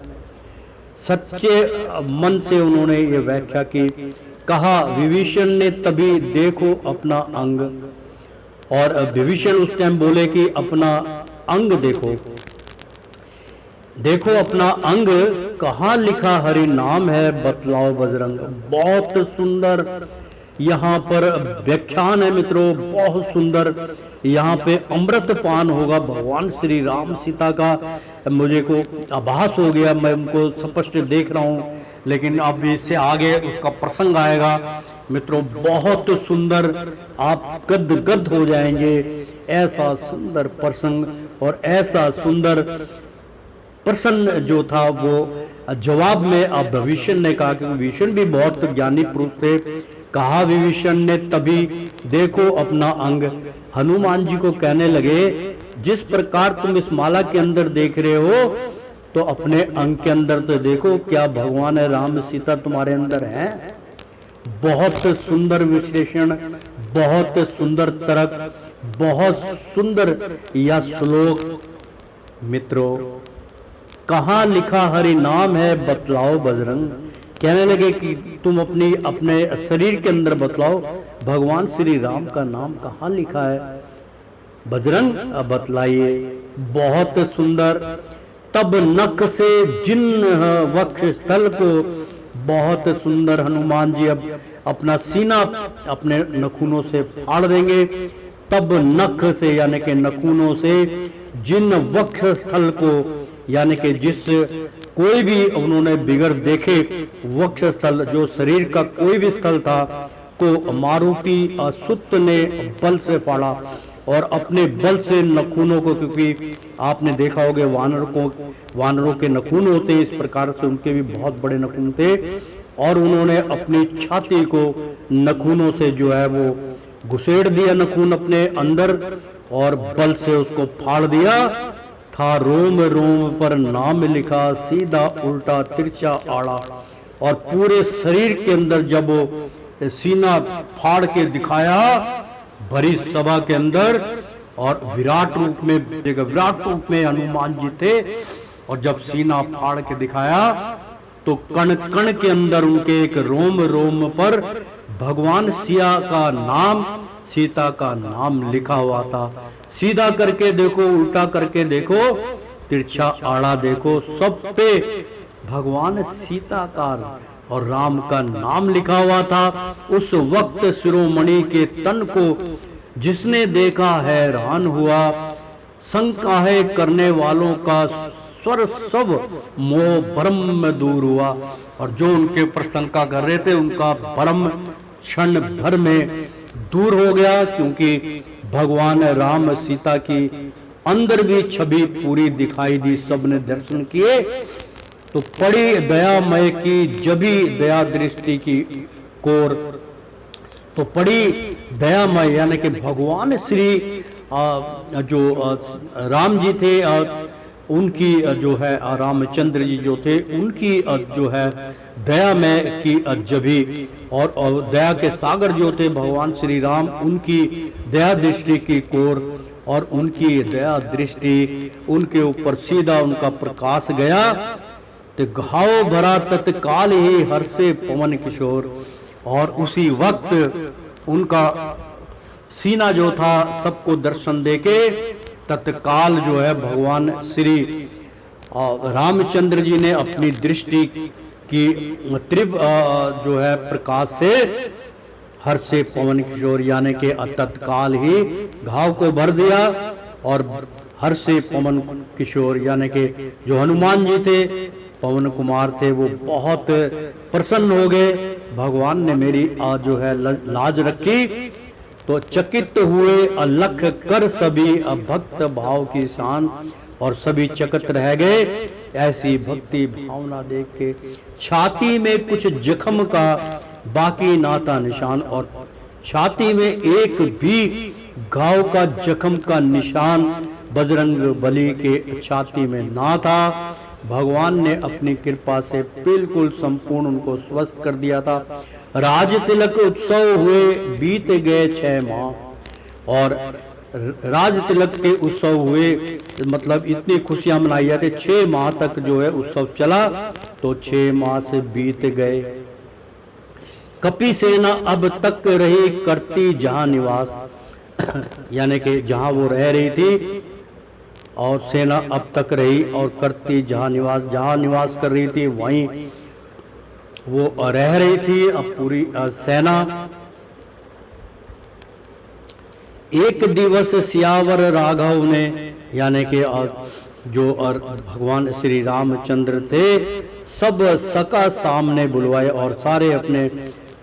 सच्चे मन से उन्होंने ये व्याख्या की। कहा विभीषण ने तभी, देखो अपना अंग। और विभीषण उस टाइम बोले कि अपना अंग देखो, देखो अपना अंग, कहाँ लिखा हरि नाम है, बतलाओ बजरंग। बहुत सुंदर यहाँ पर व्याख्यान है मित्रों, बहुत सुंदर। यहाँ पे अमृत पान होगा भगवान श्री राम सीता का। मुझे को आभास हो गया, मैं उनको स्पष्ट देख रहा हूँ, लेकिन अब इससे आगे उसका प्रसंग आएगा मित्रों। बहुत सुंदर, आप गद हो जाएंगे। ऐसा सुंदर प्रसंग और ऐसा सुंदर प्रसन्न जो था, वो जवाब में अब विभीषण ने कहा, कि विभीषण भी बहुत ज्ञानी पुरुष थे। कहा विभीषण ने तभी, देखो अपना अंग। हनुमान जी को कहने लगे, जिस प्रकार तुम इस माला के अंदर देख रहे हो, तो अपने अंग के अंदर तो देखो, क्या भगवान राम सीता तुम्हारे अंदर हैं? बहुत सुंदर विश्लेषण, बहुत सुंदर तर्क, बहुत सुंदर यह श्लोक मित्रों। कहाँ लिखा हरि नाम है, बतलाओ बजरंग। कहने लगे कि तुम अपने शरीर के अंदर बतलाओ, भगवान श्री राम का नाम कहाँ लिखा है बजरंग, बतलाइए। बहुत सुंदर। तब नख से जिन्न वक्ष स्थल को, बहुत सुंदर। हनुमान जी अब अपना सीना अपने नखूनों से फाड़ देंगे। तब नख से, यानी कि नखूनों से, जिन वक्ष स्थल को, यानी कि जिस कोई भी उन्होंने बिगड़ देखे वक्ष स्थल जो शरीर का कोई भी स्थल था को मारुति सुत ने बल से फाड़ा और अपने बल से नखूनों को, क्योंकि आपने देखा होगा वानरों के नखून होते हैं, इस प्रकार से उनके भी बहुत बड़े नखून थे, और उन्होंने अपनी छाती को नखूनों से जो है वो घुसेड़ दिया नखून अपने अंदर और बल से उसको फाड़ दिया। था रोम रोम पर नाम लिखा, सीधा उल्टा तिरछा आड़ा, और पूरे शरीर के अंदर जब वो सीना फाड़ के दिखाया भरी सभा के अंदर, और विराट रूप में हनुमान जी थे, और जब सीना फाड़ के दिखाया तो कण कण के अंदर उनके एक रोम रोम पर भगवान सिया का नाम, सीता का नाम लिखा हुआ था। सीधा करके देखो, उल्टा करके देखो, तिरछा आड़ा देखो, सब पे भगवान सीता का और राम का नाम लिखा हुआ था। उस वक्त शिरोमणि के तन को जिसने देखा हैरान हुआ, शंका है करने वालों का स्वर सब मोह भ्रम दूर हुआ, और जो उनके ऊपर शंका कर रहे थे उनका भ्रम क्षण भर में दूर हो गया, क्योंकि भगवान राम सीता की अंदर भी छवि पूरी दिखाई दी, सबने दर्शन किए। तो पड़ी दयामय की जभी दया दृष्टि की कोर, तो पड़ी दयामय यानी कि भगवान श्री जो राम जी थे, उनकी जो है रामचंद्र जी जो थे उनकी जो है दयामय की जभी, और दया के सागर जो थे भगवान श्री राम, उनकी दया दृष्टि की कोर, और उनकी दया दृष्टि उनके ऊपर सीधा उनका प्रकाश गया। तो घाव भरा तत्काल ही हर्षे पवन किशोर, और उसी वक्त उनका सीना जो था सबको दर्शन देके तत्काल जो है भगवान श्री रामचंद्र जी ने अपनी दृष्टि की तीव्र जो है प्रकाश से हर्षे पवन किशोर यानी कि तत्काल ही घाव को भर दिया, और हर्षे पवन किशोर यानी कि जो हनुमान जी थे, पवन कुमार थे, वो बहुत प्रसन्न हो गए। भगवान ने मेरी जो है लाज रखी, तो चकित हुए अलख कर सभी भक्त भाव की शान, और सभी चकित रह गए ऐसी भक्ति भावना देख के। छाती में कुछ जख्म का बाकी ना था निशान, और छाती में एक भी घाव का जख्म का निशान बजरंग बली के छाती में ना था। भगवान ने अपनी कृपा से बिल्कुल संपूर्ण उनको स्वस्थ कर दिया था। राज तिलक उत्सव हुए बीत गए 6 माह, और राज तिलक के उत्सव हुए मतलब इतनी खुशियां मनाई जाती, 6 माह तक जो है उत्सव चला, तो 6 माह से बीत गए। कपि सेना अब तक रही करती जहां निवास, यानी कि जहां वो रह रही थी, और सेना अब तक रही और करती जहां निवास कर रही थी वहीं वो रह रही थी। अब पूरी सेना एक दिवस सियावर राघव ने, यानी कि जो भगवान श्री रामचंद्र थे, सब सका सामने बुलवाए, और सारे अपने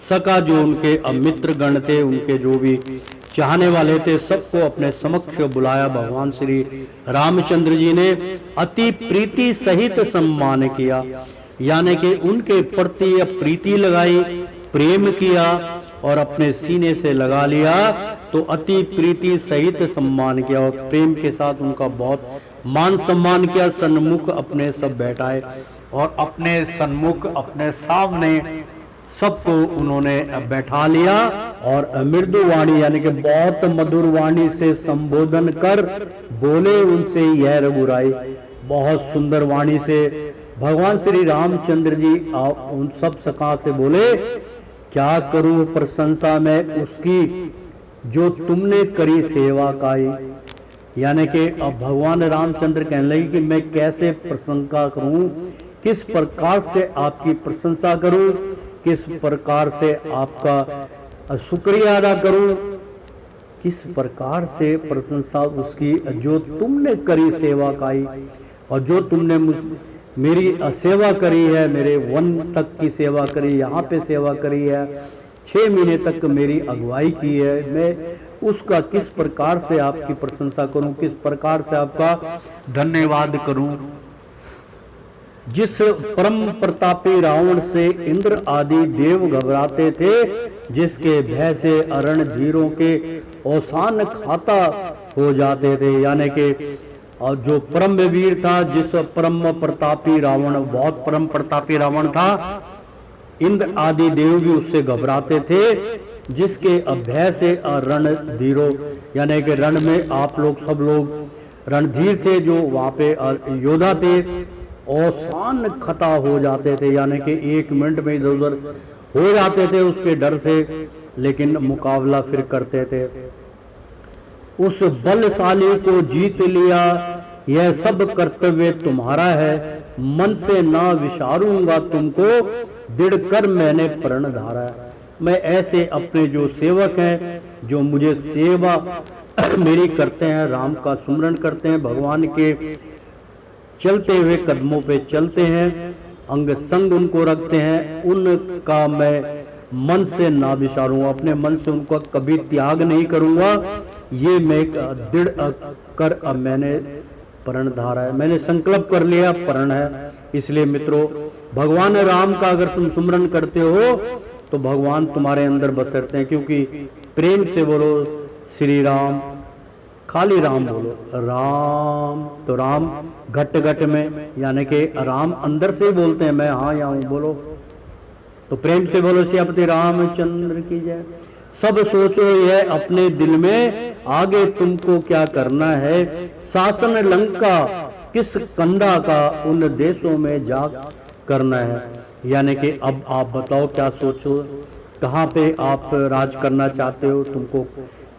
सका जो उनके मित्र गण थे, उनके जो भी चाहने वाले थे, सबको अपने समक्ष बुलाया। भगवान श्री रामचंद्र जी ने अति प्रीति सहित सम्मान किया, यानी कि उनके प्रति प्रीति लगाई, प्रेम किया और अपने सीने से लगा लिया, तो अति प्रीति सहित सम्मान किया और प्रेम के साथ उनका बहुत मान सम्मान किया। सन्मुख अपने सब बैठाए, और अपने सन्मुख अपने सामने सबको उन्होंने बैठा लिया, और मृदु वाणी यानी कि बहुत मधुर वाणी से संबोधन कर बोले उनसे यह रघुराई। बहुत सुंदर वाणी से भगवान श्री रामचंद्र जी उन सब सखा से बोले, क्या करूं प्रशंसा में उसकी जो तुमने करी सेवा काई। यानी कि अब भगवान रामचंद्र कहने लगे कि मैं कैसे प्रशंसा करूं, किस प्रकार से आपकी प्रशंसा करूं, किस प्रकार से आपका शुक्रिया अदा करूं, किस प्रकार से प्रशंसा उसकी जो तुमने करी सेवा काई। और जो तुमने मेरी सेवा करी है, मेरे वन तक की सेवा करी, यहाँ पे सेवा करी है, 6 महीने तक मेरी अगुवाई की है, मैं उसका किस प्रकार से आपकी प्रशंसा करूं, किस प्रकार से आपका धन्यवाद करूं। जिस परम प्रतापी रावण से इंद्र आदि देव घबराते थे, जिसके भय से रणधीरों के औसान खाता हो जाते थे, यानी कि और जो परम वीर था, जिस परम प्रतापी रावण, बहुत परम प्रतापी रावण था, इंद्र आदि देव भी उससे घबराते थे, जिसके अभय से रणधीरों, यानी कि रण में आप लोग सब लोग रणधीर थे, जो वहाँ पे योद्धा थे, औसान खता हो जाते थे, यानी कि 1 मिनट में इधर उधर हो जाते थे उसके डर से, लेकिन मुकाबला फिर करते थे। उस बलशाली को जीत लिया, यह सब कर्तव्य तुम्हारा है, मन से ना विचारूंगा तुमको, दृढ़ कर मैंने प्रण धारा है। मैं ऐसे अपने जो सेवक हैं, जो मुझे सेवा मेरी करते हैं, राम का सुमरन करते हैं, भगवान के चलते हुए कदमों पे चलते हैं, अंग संग उनको रखते हैं, उनका मैं मन से ना विचारूंगा, अपने मन से उनको कभी त्याग नहीं करूंगा। ये मैं दृढ़ कर अब मैंने प्रण धारा है, मैंने संकल्प कर लिया, प्रण है। इसलिए मित्रों, भगवान राम का अगर तुम सुमरन करते हो तो भगवान तुम्हारे अंदर बसरते हैं, क्योंकि प्रेम से बोलो श्री राम, खाली राम बोलो, राम तो राम घट घट में, यानी कि राम अंदर से बोलते हैं, मैं हाँ यहाँ हूँ बोलो, तो प्रेम से बोलो श्रीपति रामचंद्र की जय। सब सोचो यह अपने दिल में, आगे तुमको क्या करना है, शासन लंका किस कंधा का, उन देशों में जा करना है। यानी कि अब आप बताओ क्या सोचो, कहाँ पे आप राज करना चाहते हो, तुमको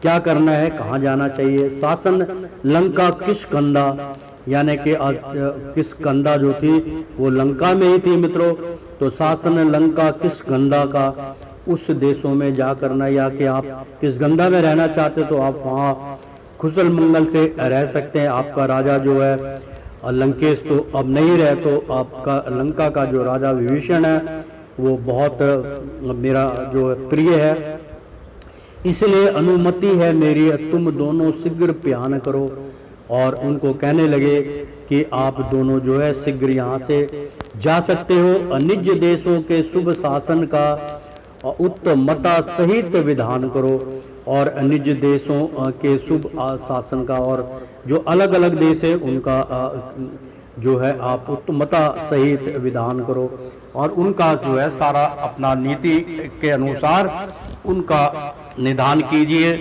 क्या करना है, कहाँ जाना चाहिए। शासन लंका किस कंधा, यानी कि किस कंधा जो थी वो लंका में ही थी मित्रों, तो शासन लंका किस गंधा का, उस देशों में जा करना, या कि आप किस गंधा में रहना चाहते तो आप वहाँ खुशल मंगल से रह सकते हैं। आपका राजा जो है लंकेश तो अब नहीं रहे, तो आपका लंका का जो राजा विभीषण है वो बहुत मेरा जो प्रिय है, इसलिए अनुमति है मेरी, तुम दोनों शीघ्र प्यान करो। और उनको कहने लगे कि आप दोनों जो है शीघ्र यहाँ से जा सकते हो, निज देशों के शुभ शासन का उत्तमता सहित विधान करो, और निज देशों के शुभ शासन का, और जो अलग अलग देश है उनका जो है आप उत्तमता सहित विधान करो, और उनका जो है सारा अपना नीति के अनुसार उनका निदान कीजिए,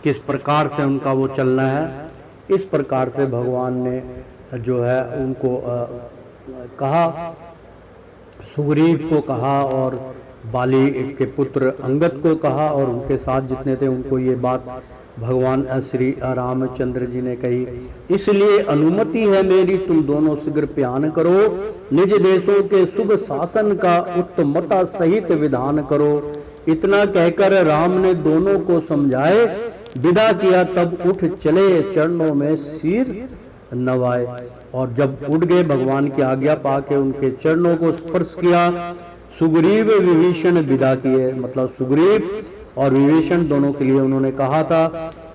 किस प्रकार से उनका वो चलना है। इस प्रकार से भगवान ने जो है उनको कहा, सुग्रीव को कहा, और बाली के पुत्र अंगद को कहा, और उनके साथ जितने थे उनको ये बात भगवान श्री रामचंद्र जी ने कही। इसलिए अनुमति है मेरी, तुम दोनों शीघ्र प्यान करो, निज देशों के शुभ शासन का उत्तमता सहित विधान करो। इतना कहकर राम ने दोनों को समझाए, विदा किया, तब उठ चले, चरणों में सिर नवाए। और जब उठ गए, भगवान की आज्ञा पाके उनके चरणों को स्पर्श किया, सुग्रीव विभीषण विदा किए। मतलब सुग्रीव और विभीषण दोनों के लिए उन्होंने कहा था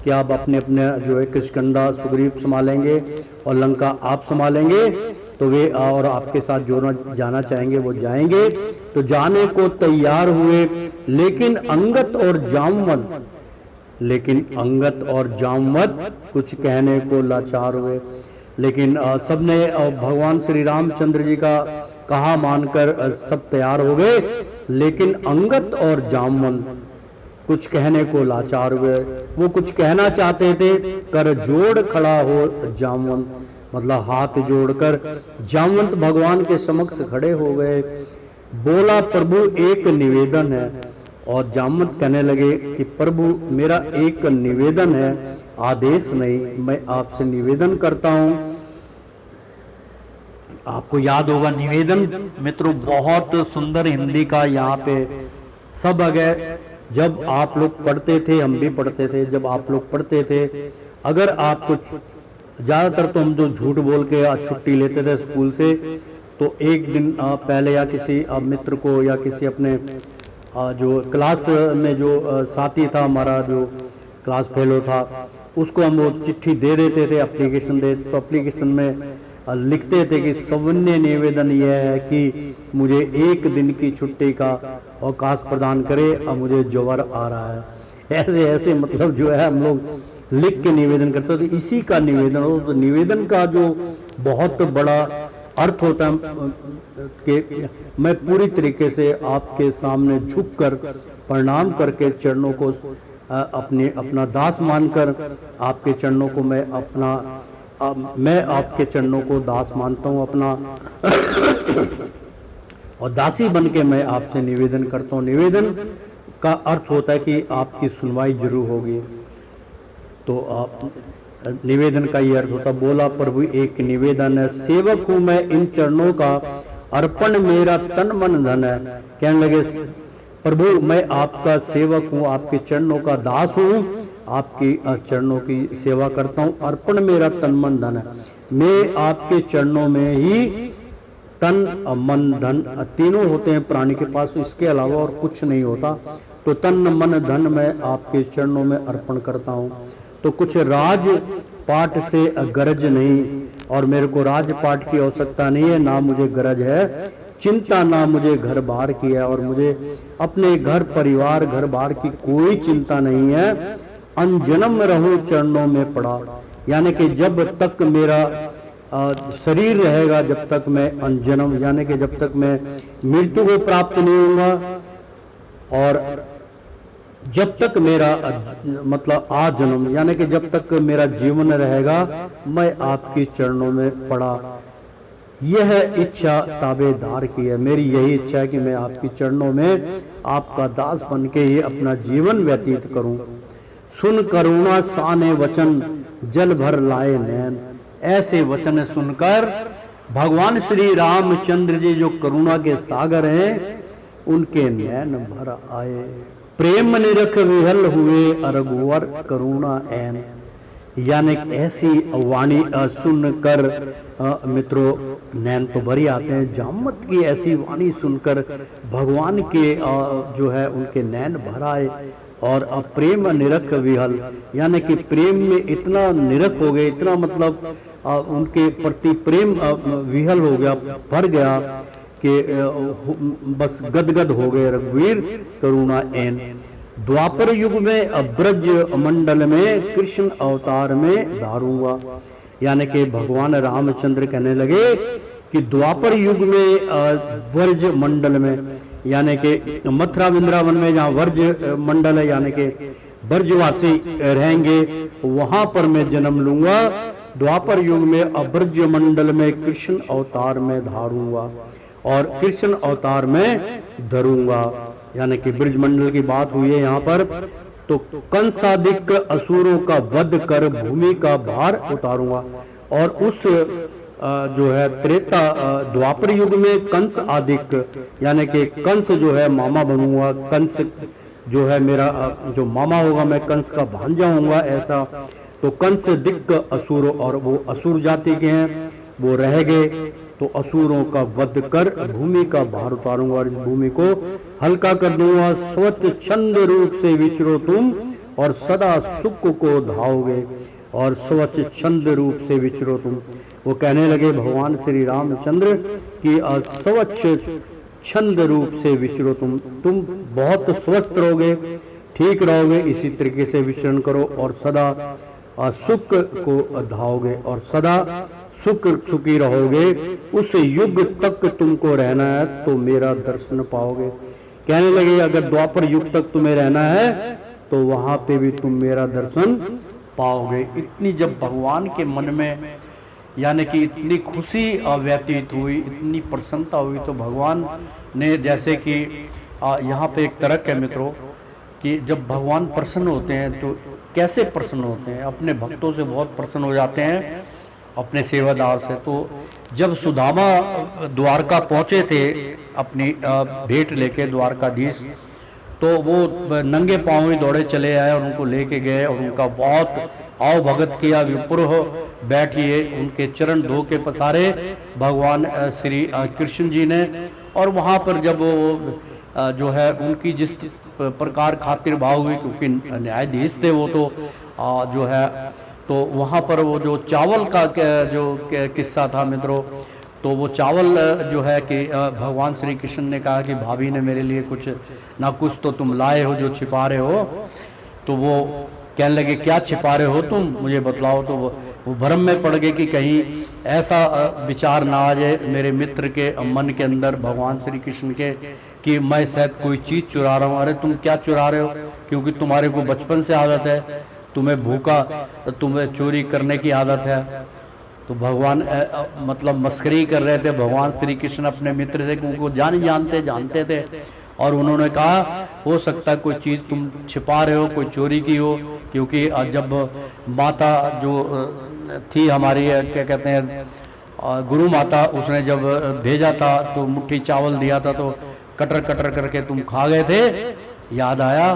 कि आप अपने अपने जो है किष्किंधा सुग्रीव संभालेंगे और लंका आप संभालेंगे, तो वे और आपके साथ जो जाना चाहेंगे वो जाएंगे। तो जाने को तैयार हुए, लेकिन अंगद और जामवंत कुछ कहने को लाचार हुए। लेकिन सबने भगवान श्री रामचंद्र जी का कहा मानकर सब तैयार हो गए, लेकिन अंगद और जामवंत कुछ कहने को लाचार हुए। वो कुछ कहना चाहते थे, कर जोड़ खड़ा हो जामवंत, मतलब हाथ जोड़कर जामवंत भगवान के समक्ष खड़े हो गए। बोला, प्रभु एक निवेदन है। और जामवंत कहने लगे कि प्रभु मेरा एक निवेदन है, आदेश नहीं, मैं आपसे निवेदन करता हूँ। आपको याद होगा निवेदन मित्रों बहुत सुंदर हिंदी का यहाँ पे सब अगर जब आप लोग पढ़ते थे, हम भी पढ़ते थे, जब आप लोग पढ़ते थे, अगर आप कुछ ज़्यादातर तो हम जो झूठ बोल के छुट्टी लेते थे स्कूल से, तो एक दिन पहले या किसी मित्र को या किसी अपने जो क्लास में जो साथी था हमारा, जो क्लास फेलो था, उसको हम वो चिट्ठी दे देते थे, एप्लीकेशन दे, तो एप्लीकेशन में लिखते थे कि सविनय निवेदन यह है कि मुझे एक दिन की छुट्टी का अवकाश प्रदान करे, अब मुझे ज्वर आ रहा है। ऐसे ऐसे मतलब जो है हम लोग लिख के निवेदन करते थे। इसी का निवेदन हो, तो निवेदन का जो बहुत बड़ा अर्थ होता है कि मैं पूरी तरीके से आपके सामने झुककर प्रणाम करके चरणों को अपना दास मानकर आपके चरणों को मैं आपके चरणों को दास मानता हूँ अपना, और दासी बन के मैं आपसे निवेदन करता हूँ। निवेदन का अर्थ होता है कि आपकी सुनवाई जरूर होगी। तो आप निवेदन का ये अर्थ होता, बोला प्रभु एक निवेदन है, सेवक हूँ मैं इन चरणों का, अर्पण मेरा तन मन धन है। कहने लगे प्रभु मैं आपका सेवक हूँ, आपके चरणों का दास हूँ, आपकी चरणों की सेवा करता हूँ, अर्पण मेरा तन मन धन है। मैं आपके चरणों में ही तन मन धन तीनों होते हैं प्राणी के पास, इसके अलावा और कुछ नहीं होता। तो तन मन धन मैं आपके चरणों में अर्पण करता हूँ। तो कुछ राज पाठ से गरज नहीं, और मेरे को राजपाट की आवश्यकता नहीं है, ना मुझे गरज है, चिंता ना मुझे घर बार की है, और मुझे अपने घर परिवार घर बार की कोई चिंता नहीं है। अनजन्म रहूं चरणों में पड़ा, यानी कि जब तक मेरा शरीर रहेगा, जब तक मैं अनजन्म, यानी कि जब तक मैं मृत्यु को प्राप्त नहीं होऊंगा, और जब तक मेरा मतलब आजन्म, यानी कि जब तक मेरा जीवन रहेगा, मैं आपके चरणों में पड़ा। यह इच्छा ताबेदार की है, मेरी यही इच्छा है कि मैं आपके चरणों में आपका दास बन के ही अपना जीवन व्यतीत करूं। सुन करुणा साने वचन, जल भर लाए नैन। ऐसे वचन सुनकर भगवान श्री रामचंद्र जी जो करुणा के सागर हैं, उनके नैन भर आए। प्रेम निरख विहल हुए, रघुवर करुणा ऐन। यानी ऐसी वाणी सुनकर मित्रों नैन तो भरी आते हैं। जामवंत की ऐसी वाणी सुनकर भगवान के जो है उनके नैन भर आए, और प्रेम निरख विहल, यानी कि प्रेम में इतना निरख हो गए, इतना मतलब उनके प्रति प्रेम विहल हो गया, भर गया कि बस गदगद हो गए। रघुवीर करुणा ऐन। द्वापर युग में ब्रज मंडल में, कृष्ण अवतार में धारूंगा। यानी कि भगवान रामचंद्र कहने लगे कि द्वापर युग में व्रज मंडल में, यानी कि मथुरा वृंदावन में जहाँ व्रज मंडल है, यानी कि ब्रजवासी रहेंगे, वहां पर मैं जन्म लूंगा। द्वापर युग में अब्रज मंडल में कृष्ण अवतार में धारूंगा, और कृष्ण अवतार में धरूंगा। यानी कि ब्रज मंडल की बात हुई है यहाँ पर। तो कंसादिक असुरों का वध कर भूमि का भार उतारूंगा, और उस जो है त्रेता द्वापर युग में कंस आदिक, यानी कि कंस जो है मामा बनूंगा। कंस जो है मेरा जो मामा होगा, मैं कंस का भांजा होऊंगा ऐसा। तो कंस दिक्क असुर, और वो असुर जाति के हैं, वो रह गए। तो असुरों का वध कर भूमि का भार उतारूंगा, और इस भूमि को हल्का कर दूंगा। स्वच्छ छंद रूप से विचरो तुम, और सदा सुख को धाओगे, और स्वच्छ छंद रूप से विचरो तुम। वो कहने लगे भगवान श्री रामचंद्र कि स्वच्छ छंद रूप से विचरो तुम बहुत स्वस्थ रहोगे, ठीक रहोगे, इसी तरीके से विचरण करो, और सदा सुख को धाओगे, और सदा सुखी रहोगे। उस युग तक तुमको रहना है तो मेरा दर्शन पाओगे। कहने लगे अगर द्वापर युग तक तुम्हें रहना है तो वहां पे भी तुम मेरा दर्शन पाओगे। इतनी जब भगवान के मन में यानी कि इतनी खुशी व्यतीत हुई, इतनी प्रसन्नता हुई, तो भगवान ने जैसे कि यहाँ पे एक तर्क है मित्रों कि जब भगवान प्रसन्न होते हैं तो कैसे प्रसन्न होते हैं, अपने भक्तों से बहुत प्रसन्न हो जाते हैं, अपने सेवादार से। तो जब सुदामा द्वारका पहुँचे थे अपनी भेंट लेके द्वारकाधीश, तो वो नंगे पाँव ही दौड़े चले आए और उनको लेके गए और उनका बहुत आओ भगत किया, विप्र हो बैठिए, उनके चरण धो के पसारे भगवान श्री कृष्ण जी ने। और वहाँ पर जब वो जो है उनकी जिस प्रकार खातिर भाव हुई, क्योंकि न्यायाधीश थे वो तो जो है, तो वहाँ पर वो जो चावल का जो किस्सा था मित्रों, तो वो चावल जो है कि भगवान श्री कृष्ण ने कहा कि भाभी ने मेरे लिए कुछ ना कुछ तो तुम लाए हो जो छिपा रहे हो। तो वो कहने लगे क्या छिपा रहे हो तुम, मुझे बतलाओ। तो वो भ्रम में पड़ गए कि कहीं ऐसा विचार ना आ जाए मेरे मित्र के मन के अंदर, भगवान श्री कृष्ण के, कि मैं शायद कोई चीज़ चुरा रहा हूँ। अरे तुम क्या चुरा रहे हो, क्योंकि तुम्हारे को बचपन से आदत है, तुम्हें भूखा, तुम्हें चोरी करने की आदत है। तो भगवान मतलब मस्करी कर रहे थे भगवान श्री कृष्ण अपने मित्र से, क्योंकि जानते थे। और उन्होंने कहा हो सकता है कोई चीज़ तुम छिपा रहे हो, कोई चोरी की हो, क्योंकि जब माता जो थी हमारी क्या कहते हैं गुरु माता, उसने जब भेजा था तो मुट्ठी चावल दिया था, तो कटर कटर करके तुम खा गए थे, याद आया,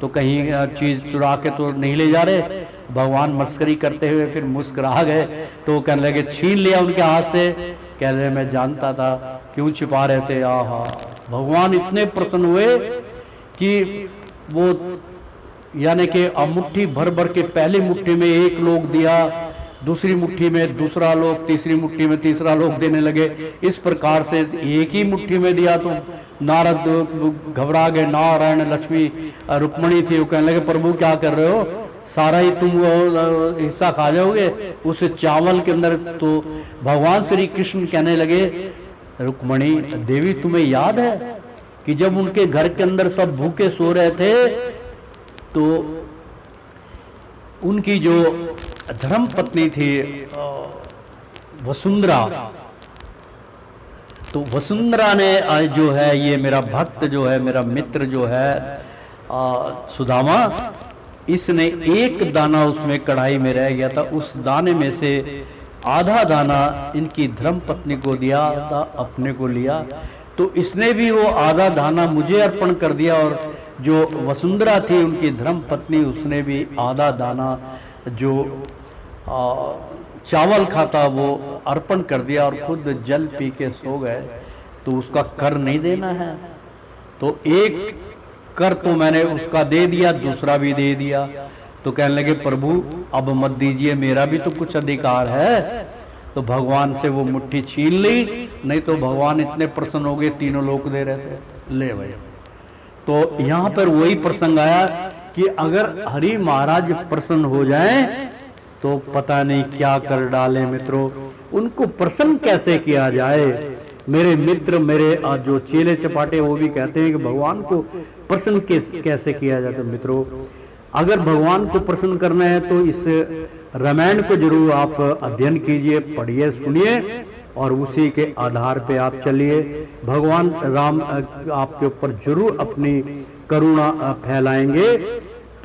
तो कहीं चीज़ चुरा के तो नहीं ले जा रहे। भगवान मस्करी करते हुए फिर मुस्कुरा गए, तो कहने लगे छीन लिया उनके हाथ से, कह रहे मैं जानता था क्यों छिपा रहे थे। आहा, भगवान इतने प्रसन्न हुए कि वो यानी कि मुट्ठी भर भर के, पहली मुट्ठी में एक लोग दिया, दूसरी मुट्ठी में दूसरा लोग, तीसरी मुट्ठी में तीसरा लोग देने लगे। इस प्रकार से एक ही मुट्ठी में दिया तो नारद घबरा गए, नारायण लक्ष्मी रुक्मणी थी, वो कहने लगे प्रभु क्या कर रहे हो, सारा ही तुम हिस्सा खा जाओगे उस चावल के अंदर। तो भगवान श्री कृष्ण कहने लगे रुक्मणी देवी तुम्हें याद है कि जब उनके घर के अंदर सब भूखे सो रहे थे, तो उनकी जो धर्म पत्नी थी वसुंधरा, तो वसुंधरा ने जो है, ये मेरा भक्त जो है, मेरा मित्र जो है सुदामा, इसने एक दाना उसमें कढ़ाई में रह गया था, उस दाने में से आधा दाना इनकी धर्म पत्नी को दिया था, अपने को लिया। तो इसने भी वो आधा दाना मुझे अर्पण कर दिया, और जो वसुंधरा थी उनकी धर्म पत्नी, उसने भी आधा दाना जो चावल खाता वो अर्पण कर दिया, और खुद जल पी के सो गए। तो उसका कर नहीं देना है, तो एक कर तो मैंने उसका दे दिया, दूसरा भी दे दिया। तो कहने लगे प्रभु अब मत दीजिए, मेरा भी तो कुछ अधिकार है। तो भगवान से वो मुट्ठी छीन ली, नहीं तो भगवान इतने प्रसन्न हो गए, तीनों लोग दे रहे थे, ले भाई। तो यहाँ पर वही प्रसंग आया कि अगर हरि महाराज प्रसन्न हो जाएं तो पता नहीं क्या कर डालें मित्रों। उनको प्रसन्न कैसे किया जाए, मेरे मित्र, मेरे जो चेले चपाटे, वो भी कहते हैं कि भगवान को प्रसन्न कैसे किया जाता है। मित्रों अगर भगवान को प्रसन्न करना है तो इस रामायण को जरूर आप अध्ययन कीजिए, पढ़िए, सुनिए, और उसी के आधार पे आप चलिए। भगवान राम आपके ऊपर जरूर अपनी करुणा फैलाएंगे।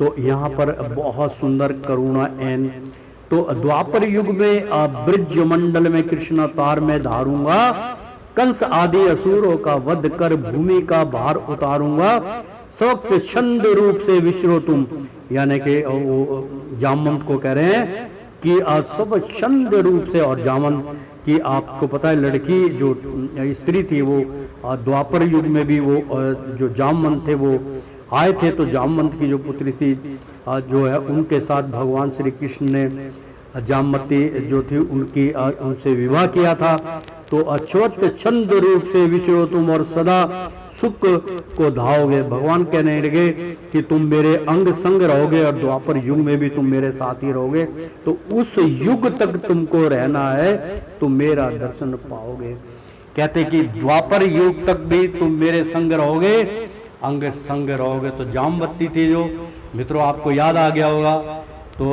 तो यहाँ पर बहुत सुंदर करुणा एन, तो द्वापर युग में ब्रज मंडल में कृष्ण अवतार में धारूंगा, कंस आदि असुरों का वध कर भूमि का भार उतारूंगा, स्वक्त छंद रूप से विश्रो तुम, यानी कि जामवंत को कह रहे हैं कि सब छंद रूप से। और जामवंत की आपको पता है लड़की जो स्त्री थी वो द्वापर युग में भी वो जो जामवंत थे वो आए थे। तो जामवंत की जो पुत्री थी जो है उनके साथ भगवान श्री कृष्ण ने जामवती जो थी उनकी उनसे विवाह किया था। तो अच्युत छंद रूप से विचरो तुम और सदा सुख को धाओगे। भगवान कहने लगे कि तुम मेरे अंग संग रहोगे और द्वापर युग में भी तुम मेरे साथ ही रहोगे। तो उस युग तक तुमको रहना है, तुम मेरा दर्शन पाओगे। कहते कि द्वापर युग तक भी तुम मेरे संग रहोगे, अंग संग रहोगे। तो जामवती थी जो मित्रों आपको याद आ गया होगा, तो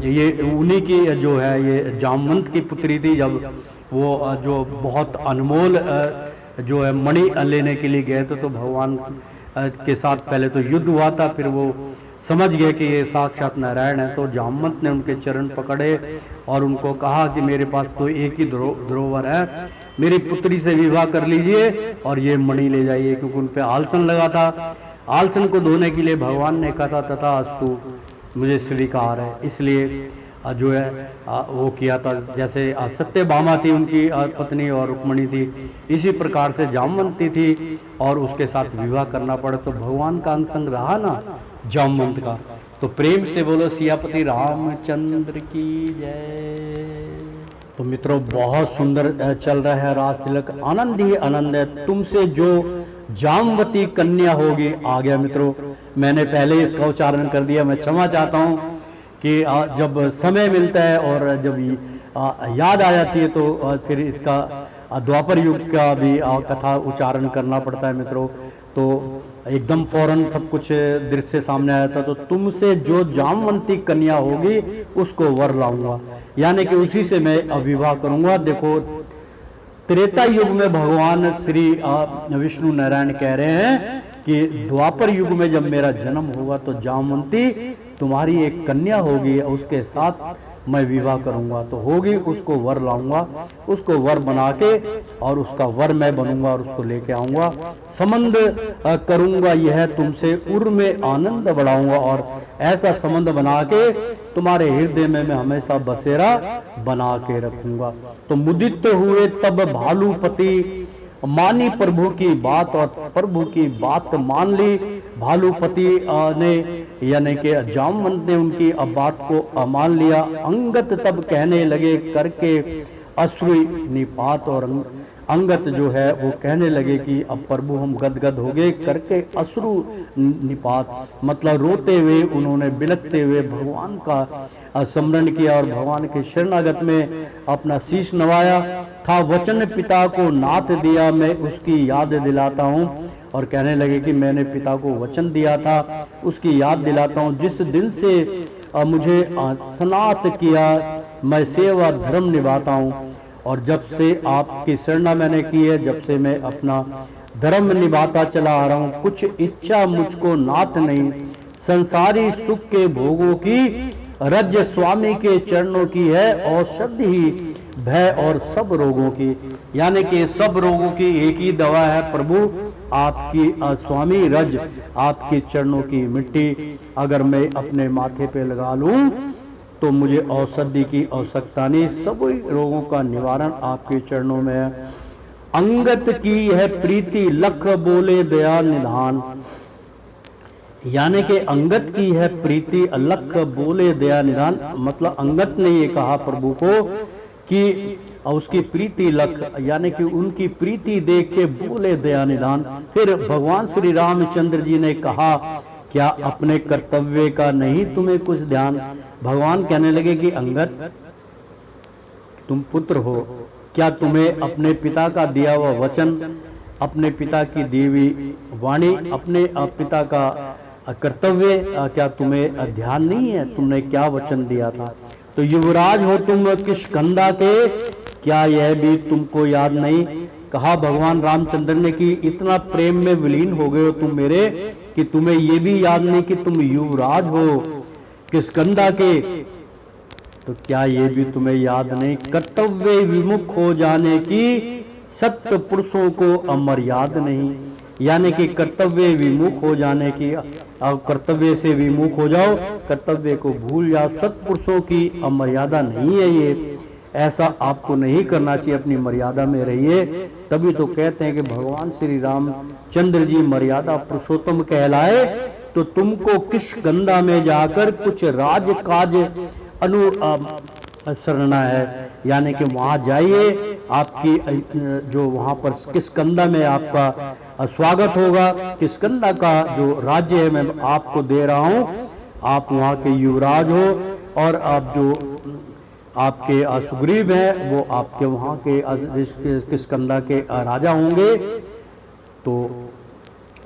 ये उन्हीं की जो है ये जामवंत की पुत्री थी। जब वो जो बहुत अनमोल जो है मणि लेने के लिए गए थे तो भगवान के साथ पहले तो युद्ध हुआ था, फिर वो समझ गए कि ये साक्षात नारायण है। तो जामवंत ने उनके चरण पकड़े और उनको कहा कि मेरे पास तो एक ही धरोहर है, मेरी पुत्री से विवाह कर लीजिए और ये मणि ले जाइए, क्योंकि उन पे आलसन लगा था। आलसन को धोने के लिए भगवान ने कहा तथा अस्तु, मुझे स्वीकार है। इसलिए जो है वो किया था। जैसे सत्यभामा थी उनकी पत्नी और रुक्मणी थी, इसी प्रकार से जामवंती थी और उसके साथ विवाह करना पड़ा। तो भगवान का अंग रहा ना जामवंत का। तो प्रेम से बोलो सियापति रामचंद्र की जय। तो मित्रों बहुत सुंदर चल रहा है रास तिलक, आनंद ही आनंद है। तुमसे जो जामवती कन्या होगी, आ गया मित्रों, मैंने पहले इसका उच्चारण कर दिया, मैं क्षमा चाहता हूँ कि जब समय मिलता है और जब याद आ जाती है तो फिर इसका द्वापर युग का भी कथा उच्चारण करना पड़ता है मित्रों। तो एकदम फौरन सब कुछ दृश्य सामने आया था। तो तुमसे जो जामवंती कन्या होगी उसको वर लाऊंगा, यानी कि उसी से मैं विवाह करूंगा। देखो त्रेता युग में भगवान श्री विष्णु नारायण कह रहे हैं कि द्वापर युग में जब मेरा जन्म होगा तो जामवंती तुम्हारी एक कन्या होगी, उसके साथ मैं विवाह करूंगा। तो होगी, उसको वर लाऊंगा, उसको वर बना के और उसका वर मैं बनूंगा और उसको लेके आऊंगा, संबंध करूंगा, यह तुमसे उर में आनंद बढ़ाऊंगा और ऐसा संबंध बना के तुम्हारे हृदय में मैं हमेशा बसेरा बना के रखूंगा। तो मुदित हुए तब भालूपति, मानी प्रभु की बात और प्रभु की बात मान ली। भालूपति ने यानी कि जामवंत ने उनकी बात को मान लिया। अंगत तब कहने लगे करके अश्रु निपात, और अंगत जो है वो कहने लगे कि अब प्रभु हम गदगद हो गए, करके अश्रु निपात मतलब रोते हुए उन्होंने बिलखते हुए भगवान का स्मरण किया और भगवान के शरणागत में अपना शीश नवाया था। वचन पिता को नाथ दिया, मैं उसकी याद दिलाता हूँ। और कहने लगे कि मैंने पिता को वचन दिया था, उसकी याद दिलाता हूँ। जिस दिन से मुझे स्नात किया, मैं सेवा धर्म निभाता हूँ। और जब से आपकी शरणा मैंने की है, जब से मैं अपना धर्म निभाता चला आ रहा हूँ। कुछ इच्छा मुझको नाथ नहीं, संसारी सुख के भोगों की, रज्य स्वामी के चरणों की है, औषधि ही भय और सब रोगों की। यानी कि सब रोगों की एक ही दवा है प्रभु, आपकी स्वामी रज, आपके चरणों की मिट्टी अगर मैं अपने माथे पे लगा लूं तो मुझे औषधि की आवश्यकता नहीं, सभी रोगों का निवारण आपके चरणों में है। अंगत की है प्रीति, लख बोले दया निधान। यानी कि अंगत की है प्रीति, लख बोले दया निधान। मतलब अंगत ने ये कहा प्रभु को कि उसकी प्रीति लख, यानी कि उनकी प्रीति देख के बोले दया निधान। फिर भगवान श्री रामचंद्र जी ने कहा, क्या अपने कर्तव्य का नहीं तुम्हें कुछ ध्यान? भगवान कहने लगे कि अंगद, तुम पुत्र हो, क्या तुम्हें अपने पिता का दिया हुआ वचन, अपने पिता की देवी वाणी, अपने पिता का कर्तव्य क्या तुम्हें ध्यान नहीं है? तुमने क्या वचन दिया था? तो युवराज हो तुम किष्किंधा के, क्या यह भी तुमको याद नहीं? कहा भगवान रामचंद्र ने कि इतना प्रेम में विलीन हो गए हो तुम मेरे कि तुम्हें ये भी याद नहीं कि तुम युवराज हो किष्किंधा के। तो क्या ये भी तुम्हें याद नहीं? कर्तव्य विमुख हो जाने की सत्य पुरुषों को अमर्याद नहीं। यानी कि कर्तव्य विमुख हो जाने की, कर्तव्य से विमुख हो जाओ, कर्तव्य को भूल जाओ, सत्पुरुषों की अमर्यादा नहीं है ये। ऐसा आपको नहीं करना चाहिए, अपनी मर्यादा में रहिए। तभी तो कहते हैं कि भगवान श्री रामचंद्र जी मर्यादा पुरुषोत्तम कहलाए। तो तुमको किष्किंधा में जाकर कुछ राज काज अनुसरना है, यानी कि वहाँ जाइए, आपकी जो वहाँ पर किष्किंधा में आपका स्वागत होगा। किष्किंधा का जो राज्य है मैं आपको दे रहा हूँ, आप वहाँ के युवराज हो और आप जो आपके सुग्रीव हैं वो आपके वहाँ के किष्किंधा के राजा होंगे। तो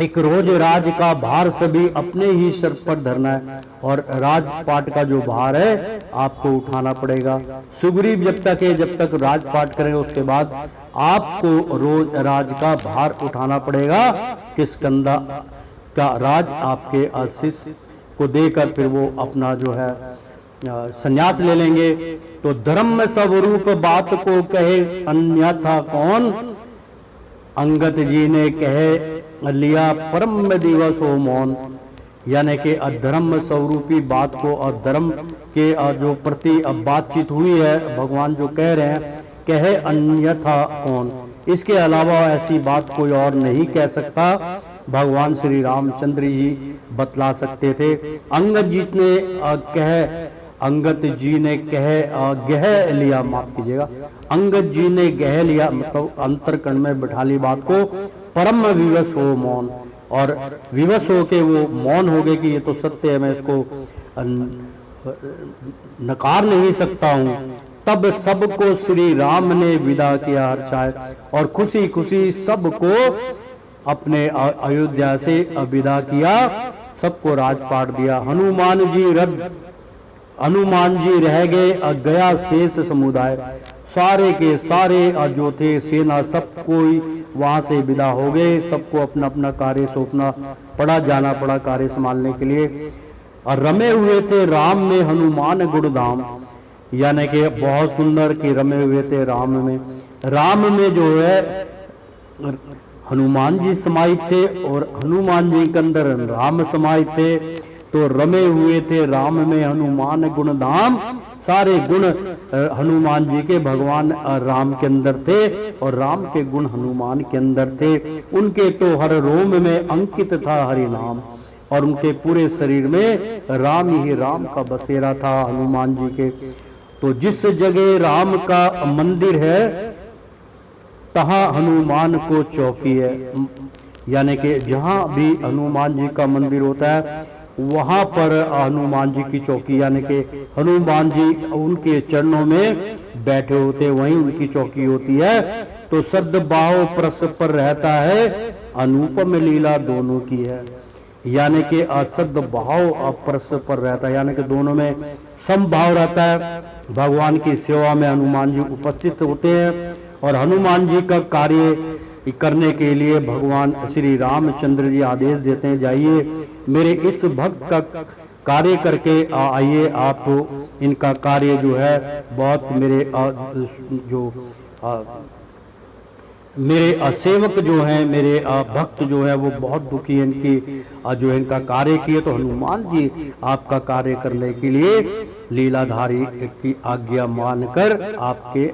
एक रोज राज का भार सभी अपने ही सर पर धरना है और राजपाट का जो भार है आपको उठाना पड़ेगा। सुग्रीव जब तक है, जब तक राजपाट करेंगे उसके बाद आपको रोज राज का भार उठाना पड़ेगा। किष्किंधा का राज आपके आशीष को देकर फिर वो अपना जो है संन्यास ले लेंगे। तो धर्म स्वरूप बात को कहे अन्यथा कौन? अंगद जी ने कहे लिया परम दिवस हो मौन, यानी कि अधर्म स्वरूपी बात को, अधर्म के जो प्रति बातचीत हुई है, भगवान जो कह रहे हैं, कहे अन्यथा कौन, इसके अलावा ऐसी बात कोई और नहीं कह सकता, भगवान श्री रामचंद्र जी बतला सकते थे। अंगद जी ने गह लिया, माफ कीजिएगा, अंगद जी ने गह लिया, मतलब अंतरकण में बिठा ली बात को, परम विवश हो मौन, और विवश हो के वो मौन हो गए कि ये तो सत्य है, मैं इसको नकार नहीं सकता हूँ। तब सबको श्री राम ने विदा किया हर्षाए, और खुशी खुशी सबको अपने अयोध्या से विदा किया, सबको राजपाट दिया। हनुमान जी रह गए, गया शेष समुदाय, सारे के सारे जो थे सेना सब कोई वहां से विदा हो गए, सबको अपना अपना कार्य सौंपना पड़ा, जाना पड़ा कार्य संभालने के लिए। और रमे हुए थे राम में हनुमान गुणधाम, यानी कि बहुत सुंदर कि रमे हुए थे राम में जो है हनुमान जी समाहित थे, और हनुमान जी के अंदर राम समाहित थे, तो रमे हुए थे राम में हनुमान गुणधाम, सारे गुण हनुमान जी के भगवान राम के अंदर थे, और राम के गुण हनुमान के अंदर थे। उनके तो हर रोम में अंकित था हरि नाम, और उनके पूरे शरीर में राम ही राम का बसेरा था हनुमान जी के। तो जिस जगह राम का मंदिर है तहाँ हनुमान को चौकी है, यानी कि जहाँ भी हनुमान जी का मंदिर होता है वहाँ पर हनुमान जी की चौकी, यानी कि हनुमान जी उनके चरणों में बैठे होते, वहीं उनकी चौकी होती है। तो सद्भाव परस्पर रहता है, अनुपम लीला दोनों की है, यानी कि असद्भाव परस्पर रहता है, यानी कि दोनों में समभाव रहता है। भगवान की सेवा में हनुमान जी उपस्थित होते हैं, और हनुमान जी का कार्य करने के लिए भगवान श्री रामचंद्र जी आदेश देते हैं, जाइए मेरे इस भक्त का कार्य करके आइए आप, इनका कार्य जो है बहुत मेरे सेवक जो हैं, मेरे भक्त जो है वो बहुत दुखी हैं, इनकी जो है इनका कार्य किए, तो हनुमान जी आपका कार्य करने के लिए लीलाधारी की आज्ञा मानकर आपके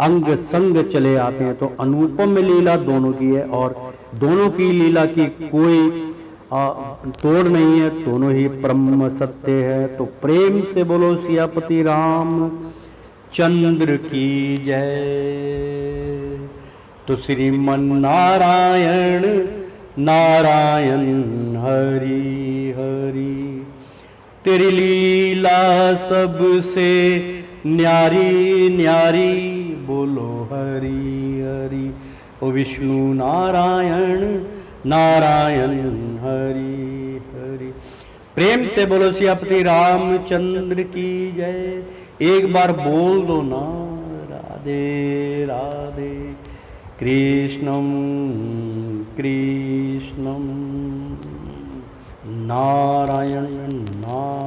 अंग संग चले आते हैं। तो अनुपम लीला दोनों की है, और दोनों की लीला की कोई तोड़ नहीं है, दोनों ही ब्रह्म सत्य है। तो प्रेम से बोलो सियापति राम चंद्र की जय। तो श्रीमन नारायण नारायण हरि हरि, तेरी लीला सबसे न्यारी न्यारी, बोलो हरि हरि। ओ विष्णु नारायण नारायण हरि हरि। प्रेम से बोलो सियापति रामचंद्र की जय। एक बार बोल दो ना, राधे राधे, कृष्णम कृष्णम नारायण नारायण।